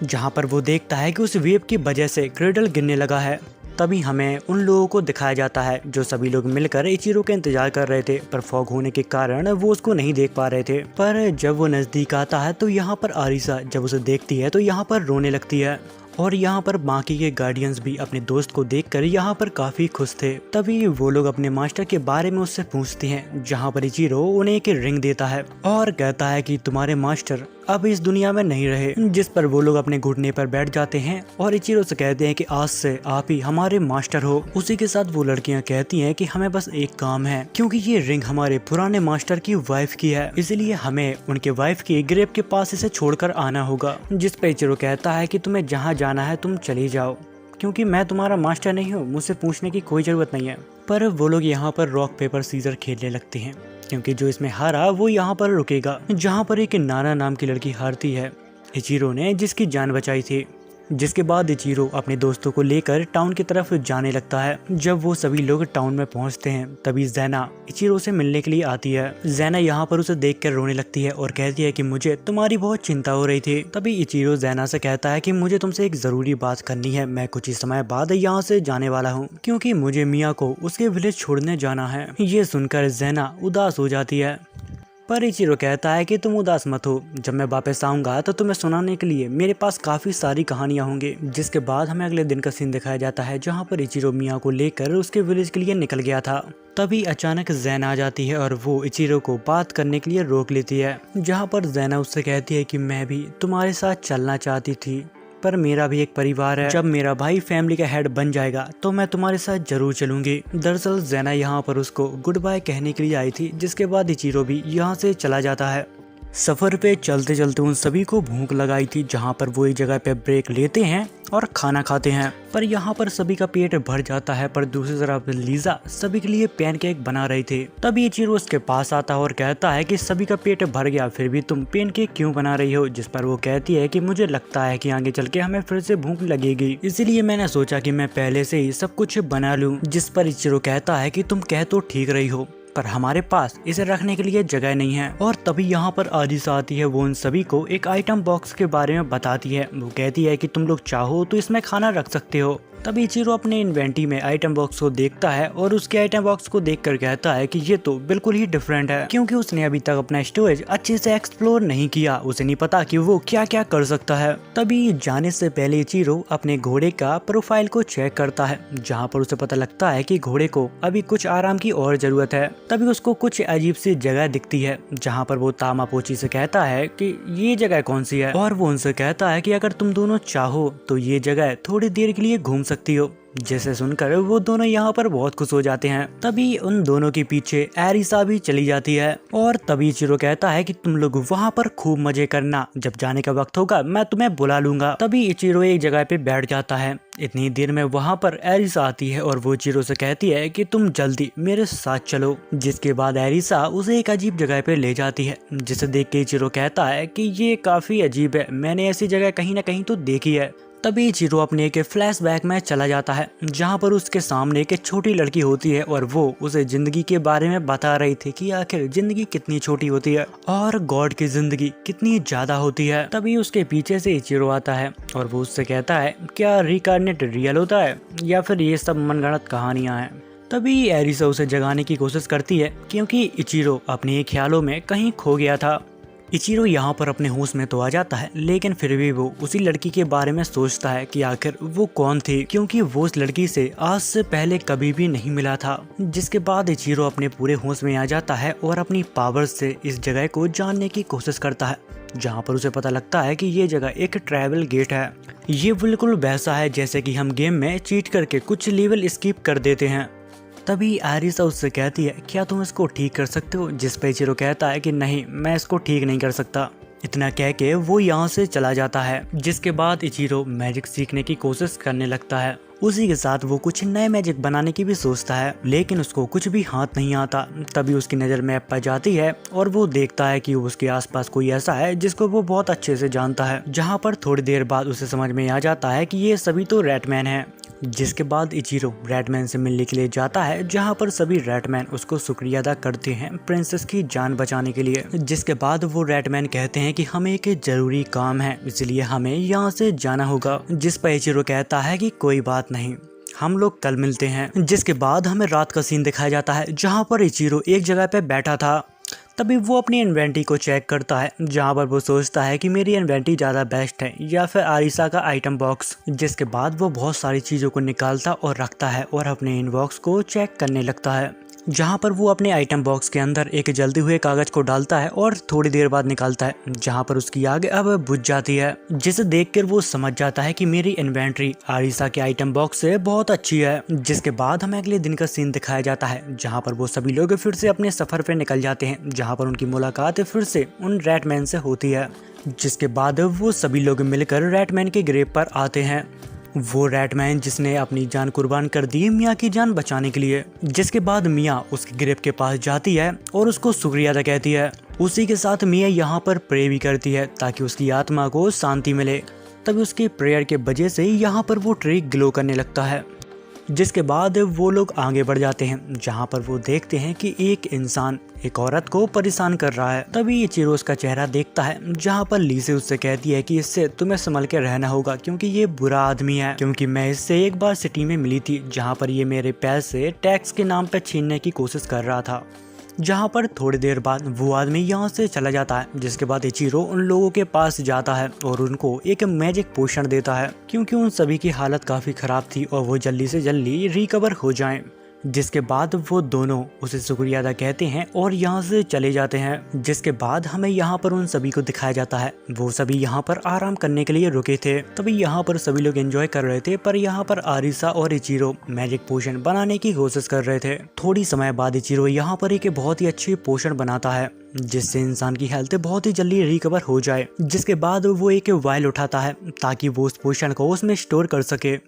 जहाँ पर वो देखता है कि उस वेव की वजह से क्रेडल गिरने लगा है। तभी हमें उन लोगों को दिखाया जाता है जो सभी लोग मिलकर इचिरो का इंतजार कर रहे थे, पर फॉग होने के कारण वो उसको नहीं देख पा रहे थे। पर जब वो नजदीक आता है तो यहाँ पर आरिसा जब उसे देखती है तो यहाँ पर रोने लगती है। और यहाँ पर बाकी के गार्डियंस भी अपने दोस्त को देखकर यहाँ पर काफी खुश थे। तभी वो लोग अपने मास्टर के बारे में उससे पूछते हैं, जहाँ पर इचिरो उन्हें एक रिंग देता है और कहता है कि तुम्हारे मास्टर अब इस दुनिया में नहीं रहे। जिस पर वो लोग अपने घुटने पर बैठ जाते हैं और इचिरो से कहते हैं कि आज से आप ही हमारे मास्टर हो। उसी के साथ वो लड़कियां कहती हैं कि हमें बस एक काम है, क्योंकि ये रिंग हमारे पुराने मास्टर की वाइफ की है, इसलिए हमें उनके वाइफ की ग्रेव के पास इसे छोड़कर आना होगा। जिस पर इचिरो कहता है कि तुम्हें जहाँ जाना है तुम चली जाओ, क्योंकि मैं तुम्हारा मास्टर नहीं हूँ, मुझसे पूछने की कोई जरूरत नहीं है। पर वो लोग यहाँ पर रॉक पेपर सीजर खेलने लगते हैं, क्योंकि जो इसमें हारा वो यहाँ पर रुकेगा। जहाँ पर एक नाना नाम की लड़की हारती है इचिरो ने, जिसकी जान बचाई थी। जिसके बाद इचिरो अपने दोस्तों को लेकर टाउन की तरफ जाने लगता है। जब वो सभी लोग टाउन में पहुंचते हैं तभी ज़ैना इचिरो से मिलने के लिए आती है। ज़ैना यहाँ पर उसे देखकर रोने लगती है और कहती है कि मुझे तुम्हारी बहुत चिंता हो रही थी। तभी इचिरो ज़ैना से कहता है कि मुझे तुमसे एक जरूरी बात करनी है, मैं कुछ ही समय बाद यहाँ से जाने वाला हूँ, क्योंकि मुझे मिया को उसके विलेज छोड़ने जाना है। ये सुनकर ज़ैना उदास हो जाती है, पर इचिरो कहता है कि तुम उदास मत हो, जब मैं वापस आऊंगा तो तुम्हें सुनाने के लिए मेरे पास काफी सारी कहानियां होंगी। जिसके बाद हमें अगले दिन का सीन दिखाया जाता है, जहां पर इचिरो मिया को लेकर उसके विलेज के लिए निकल गया था। तभी अचानक ज़ैना आ जाती है और वो इचिरो को बात करने के लिए रोक लेती है। जहां पर ज़ैना उससे कहती है कि मैं भी तुम्हारे साथ चलना चाहती थी, पर मेरा भी एक परिवार है, जब मेरा भाई फैमिली का हेड बन जाएगा तो मैं तुम्हारे साथ जरूर चलूंगी। दरअसल ज़ैना यहाँ पर उसको गुड बाय कहने के लिए आई थी। जिसके बाद इचिरो भी यहाँ से चला जाता है। सफर पे चलते चलते उन सभी को भूख लगाई थी, जहाँ पर वो एक जगह पे ब्रेक लेते हैं और खाना खाते हैं। पर यहाँ पर सभी का पेट भर जाता है, पर दूसरी तरफ लीजा सभी के लिए पैनकेक बना रही थी। तभी इचिरो उसके पास आता है और कहता है कि सभी का पेट भर गया, फिर भी तुम पैनकेक क्यों बना रही हो। जिस पर वो कहती है कि मुझे लगता है कि आगे चल के हमें फिर से भूख लगेगी, इसीलिए मैंने सोचा कि मैं पहले से ही सब कुछ बना लूं। जिस पर इचिरो कहता है कि तुम कह तो ठीक रही हो, पर हमारे पास इसे रखने के लिए जगह नहीं है। और तभी यहाँ पर आरिसा आती है। वो उन सभी को एक आइटम बॉक्स के बारे में बताती है। वो कहती है कि तुम लोग चाहो तो इसमें खाना रख सकते हो। तभी इचिरो अपने इन्वेंटरी में आइटम बॉक्स को देखता है और उसके आइटम बॉक्स को देखकर कहता है कि ये तो बिल्कुल ही डिफरेंट है, क्योंकि उसने अभी तक अपना स्टोरेज अच्छे से एक्सप्लोर नहीं किया। उसे नहीं पता कि वो क्या क्या कर सकता है। तभी जाने से पहले इचिरो अपने घोड़े का प्रोफाइल को चेक करता है, जहाँ पर उसे पता लगता है कि घोड़े को अभी कुछ आराम की और जरूरत है। तभी उसको कुछ अजीब सी जगह दिखती है, जहाँ पर वो तामापोची से कहता है कि ये जगह कौन सी है, और वो उनसे कहता है कि अगर तुम दोनों चाहो तो ये जगह थोड़ी देर के लिए घूम सकती हो। जैसे सुनकर वो दोनों यहाँ पर बहुत खुश हो जाते हैं। तभी उन दोनों के पीछे एरिसा भी चली जाती है और तभी इचिरो कहता है कि तुम लोग वहाँ पर खूब मजे करना, जब जाने का वक्त होगा मैं तुम्हें बुला लूंगा। तभी इचिरो एक जगह पे बैठ जाता है। इतनी देर में वहाँ पर एरिसा आती है और वो इचिरो से कहती है कि तुम जल्दी मेरे साथ चलो। जिसके बाद एरिसा उसे एक अजीब जगह पे ले जाती है, जिसे देख के इचिरो कहता है कि ये काफी अजीब है, मैंने ऐसी जगह कहीं ना कहीं तो देखी है। तभी इचिरो अपने एक फ्लैशबैक में चला जाता है, जहाँ पर उसके सामने एक छोटी लड़की होती है और वो उसे जिंदगी के बारे में बता रही थी कि आखिर जिंदगी कितनी छोटी होती है और गॉड की जिंदगी कितनी ज्यादा होती है। तभी उसके पीछे से इचिरो आता है और वो उससे कहता है क्या रिकार्नेट रियल होता है या फिर ये सब मनगढ़ंत कहानियां हैं। तभी एरिसा उसे जगाने की कोशिश करती है, क्योंकि इचिरो अपने ख्यालों में कहीं खो गया था। इचिरो यहाँ पर अपने होश में तो आ जाता है, लेकिन फिर भी वो उसी लड़की के बारे में सोचता है कि आखिर वो कौन थी, क्योंकि वो उस लड़की से आज से पहले कभी भी नहीं मिला था। जिसके बाद इचिरो अपने पूरे होश में आ जाता है और अपनी पावर से इस जगह को जानने की कोशिश करता है, जहाँ पर उसे पता लगता है कि ये जगह एक ट्रैवल गेट है। ये बिल्कुल वैसा है जैसे कि हम गेम में चीट करके कुछ लेवल स्किप कर देते हैं। तभी एरिसा उससे कहती है क्या तुम इसको ठीक कर सकते हो। जिस पे इचिरो कहता है कि नहीं, मैं इसको ठीक नहीं कर सकता। इतना कह के वो यहाँ से चला जाता है। जिसके बाद इचिरो मैजिक सीखने की कोशिश करने लगता है। उसी के साथ वो कुछ नए मैजिक बनाने की भी सोचता है, लेकिन उसको कुछ भी हाथ नहीं आता। तभी उसकी नज़र मैप पर जाती है और वो देखता है कि उसके आसपास कोई ऐसा है जिसको वो बहुत अच्छे से जानता है, जहाँ पर थोड़ी देर बाद उसे समझ में आ जाता है कि ये सभी तो रैटमैन है। जिसके बाद इचिरो रैटमैन से मिलने के लिए जाता है, जहाँ पर सभी रैटमैन उसको शुक्रिया अदा करते हैं प्रिंसेस की जान बचाने के लिए। जिसके बाद वो रैटमैन कहते हैं कि हमें एक जरूरी काम है, इसलिए हमें यहाँ से जाना होगा। जिस पर इचिरो कहता है कि कोई बात नहीं, हम लोग कल मिलते हैं। जिसके बाद हमें रात का सीन दिखाया जाता है जहाँ पर इचिरो एक जगह पे बैठा था। तभी वो अपनी इन्वेंटरी को चेक करता है जहाँ पर वो सोचता है कि मेरी इन्वेंटरी ज़्यादा बेस्ट है या फिर आरिसा का आइटम बॉक्स। जिसके बाद वो बहुत सारी चीज़ों को निकालता और रखता है और अपने इनबॉक्स को चेक करने लगता है, जहाँ पर वो अपने आइटम बॉक्स के अंदर एक जलते हुए कागज को डालता है और थोड़ी देर बाद निकालता है, जहाँ पर उसकी आग अब बुझ जाती है। जिसे देखकर वो समझ जाता है कि मेरी इन्वेंटरी आरिसा के आइटम बॉक्स से बहुत अच्छी है। जिसके बाद हमें अगले दिन का सीन दिखाया जाता है जहाँ पर वो सभी लोग फिर से अपने सफर पे निकल जाते हैं, जहाँ पर उनकी मुलाकात फिर से उन रैटमैन से होती है। जिसके बाद वो सभी लोग मिलकर रैटमैन के ग्रेव पर आते हैं। वो रैटमैन जिसने अपनी जान कुर्बान कर दी मिया की जान बचाने के लिए। जिसके बाद मिया उसके ग्रेव के पास जाती है और उसको शुक्रिया अदा कहती है। उसी के साथ मिया यहाँ पर प्रे भी करती है ताकि उसकी आत्मा को शांति मिले। तभी उसके प्रेयर के वजह से यहाँ पर वो ट्री ग्लो करने लगता है। जिसके बाद वो लोग आगे बढ़ जाते हैं जहाँ पर वो देखते हैं कि एक इंसान एक औरत को परेशान कर रहा है। तभी इचिरो उसका चेहरा देखता है जहाँ पर लीसे उससे कहती है कि इससे तुम्हें संभल के रहना होगा क्योंकि ये बुरा आदमी है। क्योंकि मैं इससे एक बार सिटी में मिली थी जहाँ पर ये मेरे पैसे टैक्स के नाम पर छीनने की कोशिश कर रहा था। जहाँ पर थोड़ी देर बाद वो आदमी यहाँ से चला जाता है। जिसके बाद इचिरो उन लोगों के पास जाता है और उनको एक मैजिक पोशन देता है क्योंकि उन सभी की हालत काफी खराब थी और वो जल्दी से जल्दी रिकवर हो जाएं। जिसके बाद वो दोनों उसे शुक्रिया अदा कहते हैं और यहाँ से चले जाते हैं। जिसके बाद हमें यहाँ पर उन सभी को दिखाया जाता है वो सभी यहाँ पर आराम करने के लिए रुके थे। तभी यहाँ पर सभी लोग एंजॉय कर रहे थे, पर यहाँ पर आरिसा और इचिरो मैजिक पोशन बनाने की कोशिश कर रहे थे। थोड़ी समय बाद इचिरो यहाँ पर एक बहुत ही अच्छी पोशन बनाता है जिससे इंसान की हेल्थ बहुत ही जल्दी रिकवर हो जाए। जिसके बाद वो एक वायल उठाता है ताकि वो उस पोशन को उसमें स्टोर कर सके।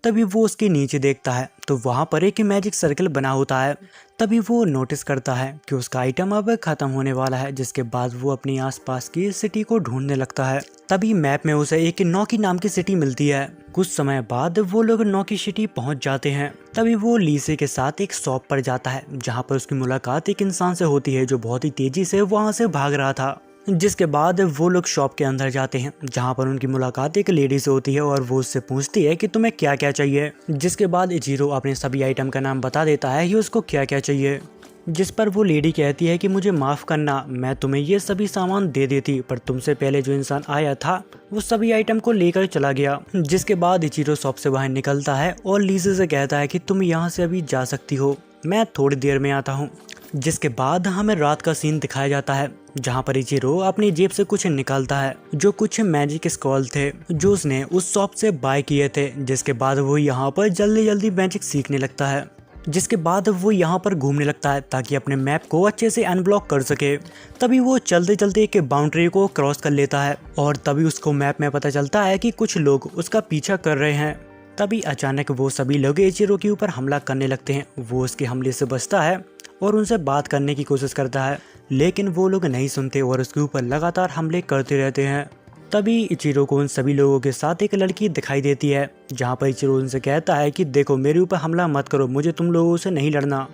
तभी वो उसके नीचे देखता है तो वहाँ पर एक मैजिक सर्कल बना होता है। तभी वो नोटिस करता है कि उसका आइटम अब खत्म होने वाला है। जिसके बाद वो अपनी आसपास की सिटी को ढूंढने लगता है। तभी मैप में उसे एक नौकी नाम की सिटी मिलती है। कुछ समय बाद वो लोग नौकी सिटी पहुंच जाते हैं। तभी वो लीसे के साथ एक शॉप पर जाता है जहाँ पर उसकी मुलाकात एक इंसान से होती है जो बहुत ही तेजी से वहाँ से भाग रहा था। जिसके बाद वो लोग शॉप के अंदर जाते हैं जहाँ पर उनकी मुलाकात एक लेडी से होती है और वो उससे पूछती है कि तुम्हें क्या क्या चाहिए। जिसके बाद इचिरो अपने सभी आइटम का नाम बता देता है कि उसको क्या क्या चाहिए। जिस पर वो लेडी कहती है कि मुझे माफ़ करना, मैं तुम्हें ये सभी सामान दे देती पर तुमसे पहले जो इंसान आया था वो सभी आइटम को लेकर चला गया। जिसके बाद इचिरो शॉप से बाहर निकलता है और लीसे से कहता है कि तुम यहाँ से अभी जा सकती हो, मैं थोड़ी देर में आता हूँ। जिसके बाद हमें रात का सीन दिखाया जाता है जहाँ पर इचिरो अपनी जेब से कुछ निकालता है जो कुछ मैजिक स्क्रॉल थे जो उसने उस शॉप से बाय किए थे। जिसके बाद वो यहाँ पर जल्दी जल्दी मैजिक सीखने लगता है। जिसके बाद वो यहाँ पर घूमने लगता है ताकि अपने मैप को अच्छे से अनब्लॉक कर सके। तभी वो चलते चलते एक बाउंड्री को क्रॉस कर लेता है और तभी उसको मैप में पता चलता है कि कुछ लोग उसका पीछा कर रहे हैं। तभी अचानक वो सभी लोग इचिरो के ऊपर हमला करने लगते हैं। वो उसके हमले से बचता है और उनसे बात करने की कोशिश करता है, लेकिन वो लोग नहीं सुनते और उसके ऊपर लगातार हमले करते रहते हैं। तभी इचिरो को उन सभी लोगों के साथ एक लड़की दिखाई देती है जहाँ पर इचिरो उनसे कहता है कि देखो मेरे ऊपर हमला मत करो, मुझे तुम लोगों से नहीं लड़ना।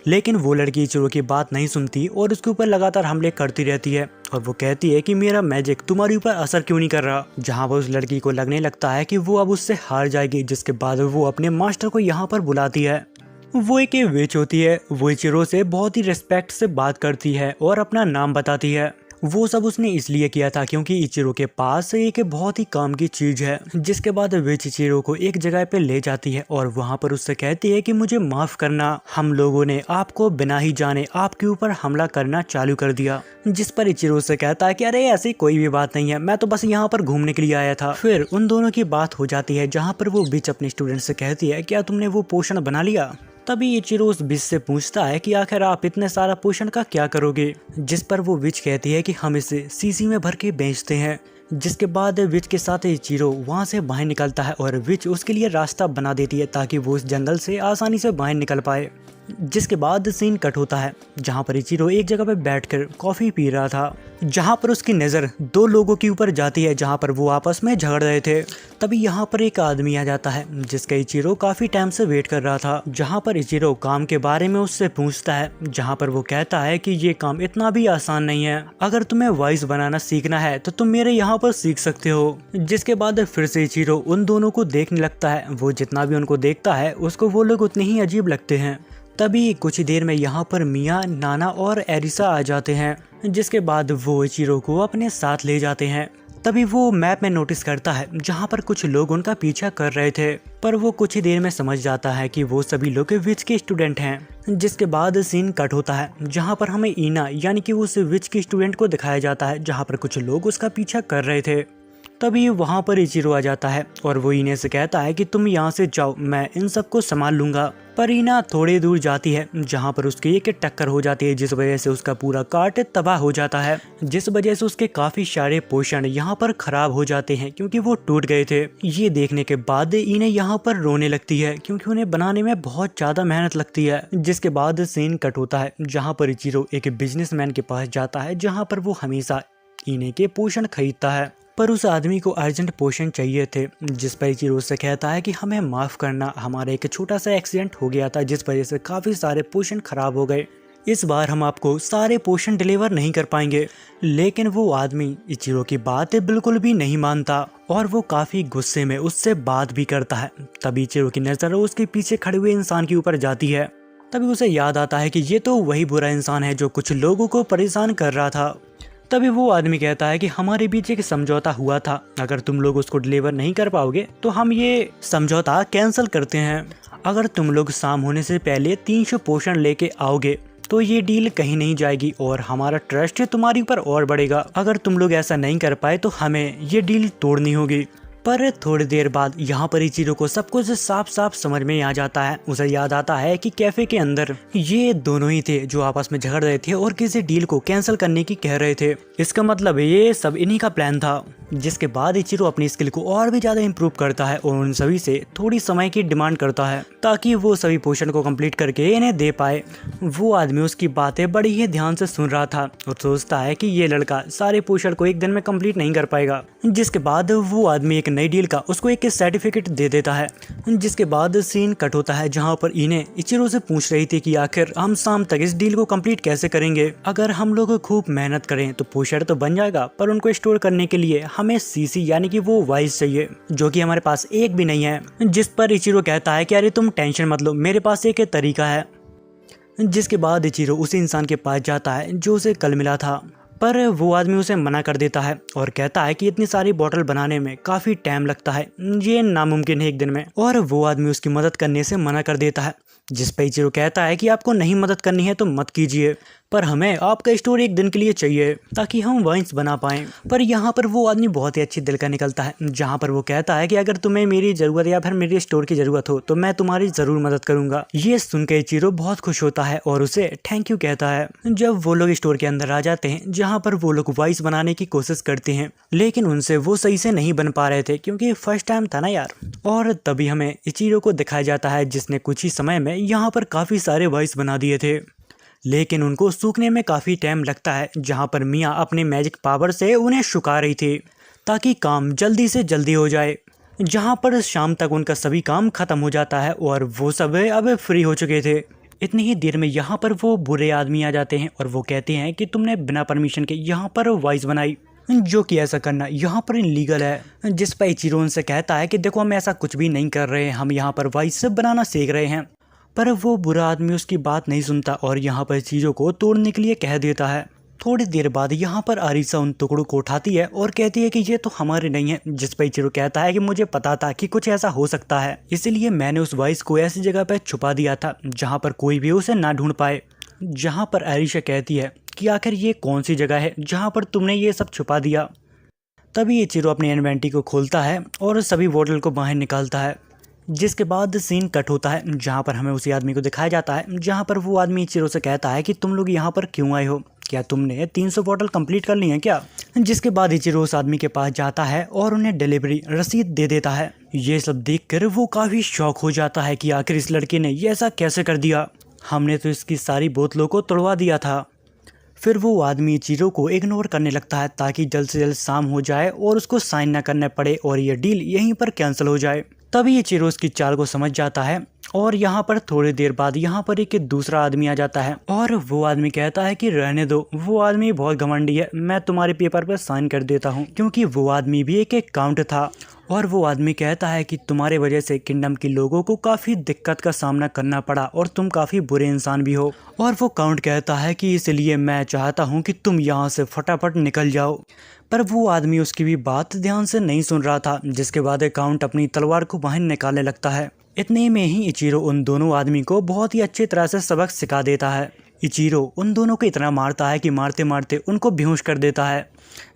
लेकिन वो लड़की इचिरो की बात नहीं सुनती और उसके ऊपर लगातार हमले करती रहती है और वो कहती है कि मेरा मैजिक तुम्हारे ऊपर असर क्यों नहीं कर रहा। जहाँ पर उस लड़की को लगने लगता है कि वो अब उससे हार जाएगी। जिसके बाद वो अपने मास्टर को यहाँ पर बुलाती है। वो एक विच होती है। वो इचिरो से बहुत ही रिस्पेक्ट से बात करती है और अपना नाम बताती है। वो सब उसने इसलिए किया था क्योंकि इचिरो के पास एक बहुत ही काम की चीज है। जिसके बाद विच इचिरो को एक जगह पे ले जाती है और वहाँ पर उससे कहती है कि मुझे माफ करना, हम लोगों ने आपको बिना ही जाने आपके ऊपर हमला करना चालू कर दिया। जिस पर इचिरो से कहता है कि अरे ऐसी कोई भी बात नहीं है, मैं तो बस यहाँ पर घूमने के लिए आया था। फिर उन दोनों की बात हो जाती है जहाँ पर वो विच अपने स्टूडेंट से कहती है क्या तुमने वो पोशन बना लिया। तभी इचिरो उस विच से पूछता है कि आखिर आप इतने सारा पोशन का क्या करोगे। जिस पर वो विच कहती है कि हम इसे सीसी में भर के बेचते हैं। जिसके बाद विच के साथ इचिरो वहाँ से बाहर निकलता है और विच उसके लिए रास्ता बना देती है ताकि वो उस जंगल से आसानी से बाहर निकल पाए। जिसके बाद सीन कट होता है जहाँ पर इचिरो एक जगह पे बैठकर कॉफी पी रहा था, जहाँ पर उसकी नज़र दो लोगों के ऊपर जाती है जहाँ पर वो आपस में झगड़ रहे थे। तभी यहाँ पर एक आदमी आ जाता है जिसका इचिरो काफी टाइम से वेट कर रहा था, जहाँ पर इचिरो काम के बारे में उससे पूछता है, जहाँ पर वो कहता है कि ये काम इतना भी आसान नहीं है, अगर तुम्हें वॉइस बनाना सीखना है तो तुम मेरे यहाँ पर सीख सकते हो। जिसके बाद फिर से इचिरो उन दोनों को देखने लगता है, वो जितना भी उनको देखता है उसको वो लोग उतने ही अजीब लगते हैं। तभी कुछ देर में यहाँ पर मिया, नाना और एरिसा आ जाते हैं, जिसके बाद वो इचिरो को अपने साथ ले जाते हैं। तभी वो मैप में नोटिस करता है जहाँ पर कुछ लोग उनका पीछा कर रहे थे, पर वो कुछ ही देर में समझ जाता है कि वो सभी लोग विच के स्टूडेंट हैं। जिसके बाद सीन कट होता है जहाँ पर हमें ईना यानी कि उस विच के स्टूडेंट को दिखाया जाता है जहाँ पर कुछ लोग उसका पीछा कर रहे थे। तभी वहाँ पर इचिरो आ जाता है और वो ईने से कहता है कि तुम यहाँ से जाओ, मैं इन सबको संभाल लूंगा। पर ईना थोड़ी दूर जाती है जहाँ पर उसकी एक टक्कर हो जाती है, जिस वजह से उसका पूरा कार्ट तबाह हो जाता है, जिस वजह से उसके काफी सारे पोषण यहाँ पर खराब हो जाते हैं क्योंकि वो टूट गए थे। ये देखने के बाद ईने यहाँ पर रोने लगती है क्योंकि उन्हें बनाने में बहुत ज्यादा मेहनत लगती है। जिसके बाद सीन कट होता है जहाँ पर इचिरो एक बिजनेसमैन के पास जाता है जहाँ पर वो हमेशा ईने के पोषण खरीदता है, पर उस आदमी को अर्जेंट पोषण चाहिए थे। जिस पर इचिरो से कहता है कि हमें माफ करना, हमारा एक छोटा सा एक्सीडेंट हो गया था जिस वजह से काफी सारे पोषण खराब हो गए, इस बार हम आपको सारे पोषण डिलीवर नहीं कर पाएंगे। लेकिन वो आदमी इचिरो की बात बिल्कुल भी नहीं मानता और वो काफी गुस्से में उससे बात भी करता है। तभी इचिरो की नजर उसके पीछे खड़े हुए इंसान के ऊपर जाती है। तभी उसे याद आता है कि ये तो वही बुरा इंसान है जो कुछ लोगों को परेशान कर रहा था। तभी वो आदमी कहता है कि हमारे बीच एक समझौता हुआ था, अगर तुम लोग उसको डिलीवर नहीं कर पाओगे तो हम ये समझौता कैंसिल करते हैं। अगर तुम लोग शाम होने से पहले 300 पोषण लेके आओगे तो ये डील कहीं नहीं जाएगी और हमारा ट्रस्ट तुम्हारे ऊपर और बढ़ेगा। अगर तुम लोग ऐसा नहीं कर पाए तो हमें ये डील तोड़नी होगी। पर थोड़ी देर बाद यहाँ पर इचिरो को सब कुछ साफ साफ समझ में आ जाता है। उसे याद आता है कि कैफे के अंदर ये दोनों ही थे जो आपस में झगड़ रहे थे और किसी डील को कैंसिल करने की कह रहे थे। इसका मतलब ये सब इन्हीं का प्लान था। जिसके बाद इचिरो अपनी स्किल को और भी ज्यादा इम्प्रूव करता है और उन सभी से थोड़ी समय की डिमांड करता है ताकि वो सभी पोषण को कंप्लीट करके इन्हें दे पाए। वो आदमी उसकी बातें बड़ी ही ध्यान से सुन रहा था और सोचता है कि ये लड़का सारे पोषण को एक दिन में कंप्लीट नहीं कर पाएगा। जिसके बाद वो आदमी एक नई डील का उसको एक सर्टिफिकेट दे देता है। जिसके बाद सीन कट होता है जहाँ पर इन्हें इचिरो से पूछ रही थी कि आखिर हम शाम तक इस डील को कंप्लीट कैसे करेंगे। अगर हम लोग खूब मेहनत करें तो पोषण तो बन जाएगा, पर उनको स्टोर करने के लिए हमें सीसी यानी कि वो वाइस चाहिए जो कि हमारे पास एक भी नहीं है। जिस पर इचिरो कहता है कि अरे तुम टेंशन मत लो, मेरे पास एक तरीका है। जिसके बाद इचिरो उसी इंसान के पास जाता है जो उसे कल मिला था, पर वो आदमी उसे मना कर देता है और कहता है कि इतनी सारी बोतल बनाने में काफी टाइम लगता है, ये नामुमकिन है एक दिन में। और वो आदमी उसकी मदद करने से मना कर देता है। जिस पे इचिरो कहता है कि आपको नहीं मदद करनी है तो मत कीजिए, पर हमें आपका स्टोर एक दिन के लिए चाहिए ताकि हम वाइन्स बना पाएं। पर यहाँ पर वो आदमी बहुत ही अच्छी दिल का निकलता है, जहाँ पर वो कहता है कि अगर तुम्हें मेरी जरूरत या फिर मेरे स्टोर की जरूरत हो तो मैं तुम्हारी जरूर मदद करूंगा। ये सुनकर इचिरो बहुत खुश होता है और उसे थैंक यू कहता है। जब वो लोग स्टोर के अंदर आ जाते हैं जहाँ पर वो लोग वाइस बनाने की कोशिश करते हैं, लेकिन उनसे वो सही से नहीं बन पा रहे थे क्योंकि फर्स्ट टाइम था ना यार। और तभी हमें इचिरो को दिखाया जाता है जिसने कुछ ही समय में यहाँ पर काफी सारे वाइस बना दिए थे, लेकिन उनको सूखने में काफ़ी टाइम लगता है। जहाँ पर मिया अपने मैजिक पावर से उन्हें सुखा रही थी ताकि काम जल्दी से जल्दी हो जाए। जहाँ पर शाम तक उनका सभी काम खत्म हो जाता है और वो सब अब फ्री हो चुके थे। इतनी ही देर में यहाँ पर वो बुरे आदमी आ जाते हैं और वो कहते हैं कि तुमने बिना परमिशन के यहाँ पर वॉइस बनाई, जो कि ऐसा करना यहाँ पर इलीगल है। जिस पर इचिरो उनसे कहता है कि देखो हम ऐसा कुछ भी नहीं कर रहे हैं, हम यहाँ पर वॉइस बनाना सीख रहे हैं। पर वो बुरा आदमी उसकी बात नहीं सुनता और यहाँ पर चीज़ों को तोड़ने के लिए कह देता है। थोड़ी देर बाद यहाँ पर आरिसा उन टुकड़ों को उठाती है और कहती है कि ये तो हमारे नहीं है। जिस पर इचिरो कहता है कि मुझे पता था कि कुछ ऐसा हो सकता है, इसीलिए मैंने उस वॉइस को ऐसी जगह पर छुपा दिया था जहाँ पर कोई भी उसे ना ढूंढ पाए। जहाँ पर आरिशा कहती है कि आखिर ये कौन सी जगह है जहाँ पर तुमने ये सब छुपा दिया। तभी इचिरो अपनी इन्वेंटरी को खोलता है और सभी बोतल को बाहर निकालता है। जिसके बाद सीन कट होता है जहाँ पर हमें उसी आदमी को दिखाया जाता है, जहाँ पर वो आदमी इचिरो से कहता है कि तुम लोग यहाँ पर क्यों आए हो, क्या तुमने 300 बोतल कंप्लीट कर ली है क्या। जिसके बाद इचिरो उस आदमी के पास जाता है और उन्हें डिलीवरी रसीद दे देता है। ये सब देखकर वो काफ़ी शॉक हो जाता है कि आखिर इस लड़के ने ये ऐसा कैसे कर दिया। हमने तो इसकी सारी बोतलों को तोड़वा दिया था। फिर वो आदमी इचिरो को इग्नोर करने लगता है ताकि जल्द से जल्द शाम हो जाए और उसको साइन ना करना पड़े और ये डील यहीं पर कैंसिल हो जाए। तभी इचिरो उसकी चाल को समझ जाता है और यहाँ पर थोड़ी देर बाद यहाँ पर एक दूसरा आदमी आ जाता है और वो आदमी कहता है कि रहने दो, वो आदमी बहुत घमंडी है, मैं तुम्हारे पेपर पर साइन कर देता हूँ। क्योंकि वो आदमी भी एक काउंट था और वो आदमी कहता है कि तुम्हारे वजह से किंगडम के लोगों को काफ़ी दिक्कत का सामना करना पड़ा और तुम काफ़ी बुरे इंसान भी हो। और वो काउंट कहता है कि इसलिए मैं चाहता हूँ कि तुम यहाँ से फटाफट निकल जाओ। पर वो आदमी उसकी भी बात ध्यान से नहीं सुन रहा था, जिसके बाद काउंट अपनी तलवार को बाहर निकालने लगता है। इतने में ही इचिरो उन दोनों आदमी को बहुत ही अच्छी तरह से सबक सिखा देता है। इचिरो उन दोनों को इतना मारता है कि मारते मारते उनको बेहोश कर देता है,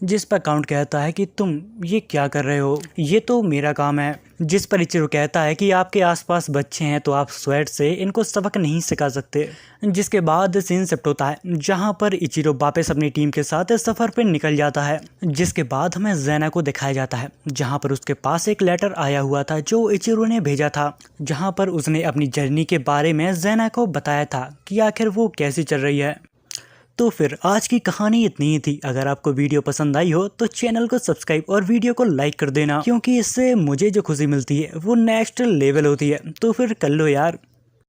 जिस पर काउंट कहता है कि तुम ये क्या कर रहे हो, ये तो मेरा काम है। जिस पर इचिरो कहता है कि आपके आसपास बच्चे हैं तो आप स्वेट से इनको सबक नहीं सिखा सकते। जिसके बाद सीन शिफ्ट होता है जहां पर इचिरो वापस अपनी टीम के साथ सफर पर निकल जाता है। जिसके बाद हमें ज़ेना को दिखाया जाता है जहां पर उसके पास एक लेटर आया हुआ था जो इचिरो ने भेजा था, जहां पर उसने अपनी जर्नी के बारे में ज़ेना को बताया था कि आखिर वो कैसी चल रही है। तो फिर आज की कहानी इतनी ही थी। अगर आपको वीडियो पसंद आई हो तो चैनल को सब्सक्राइब और वीडियो को लाइक कर देना, क्योंकि इससे मुझे जो खुशी मिलती है वो नेक्स्ट लेवल होती है। तो फिर कर लो यार।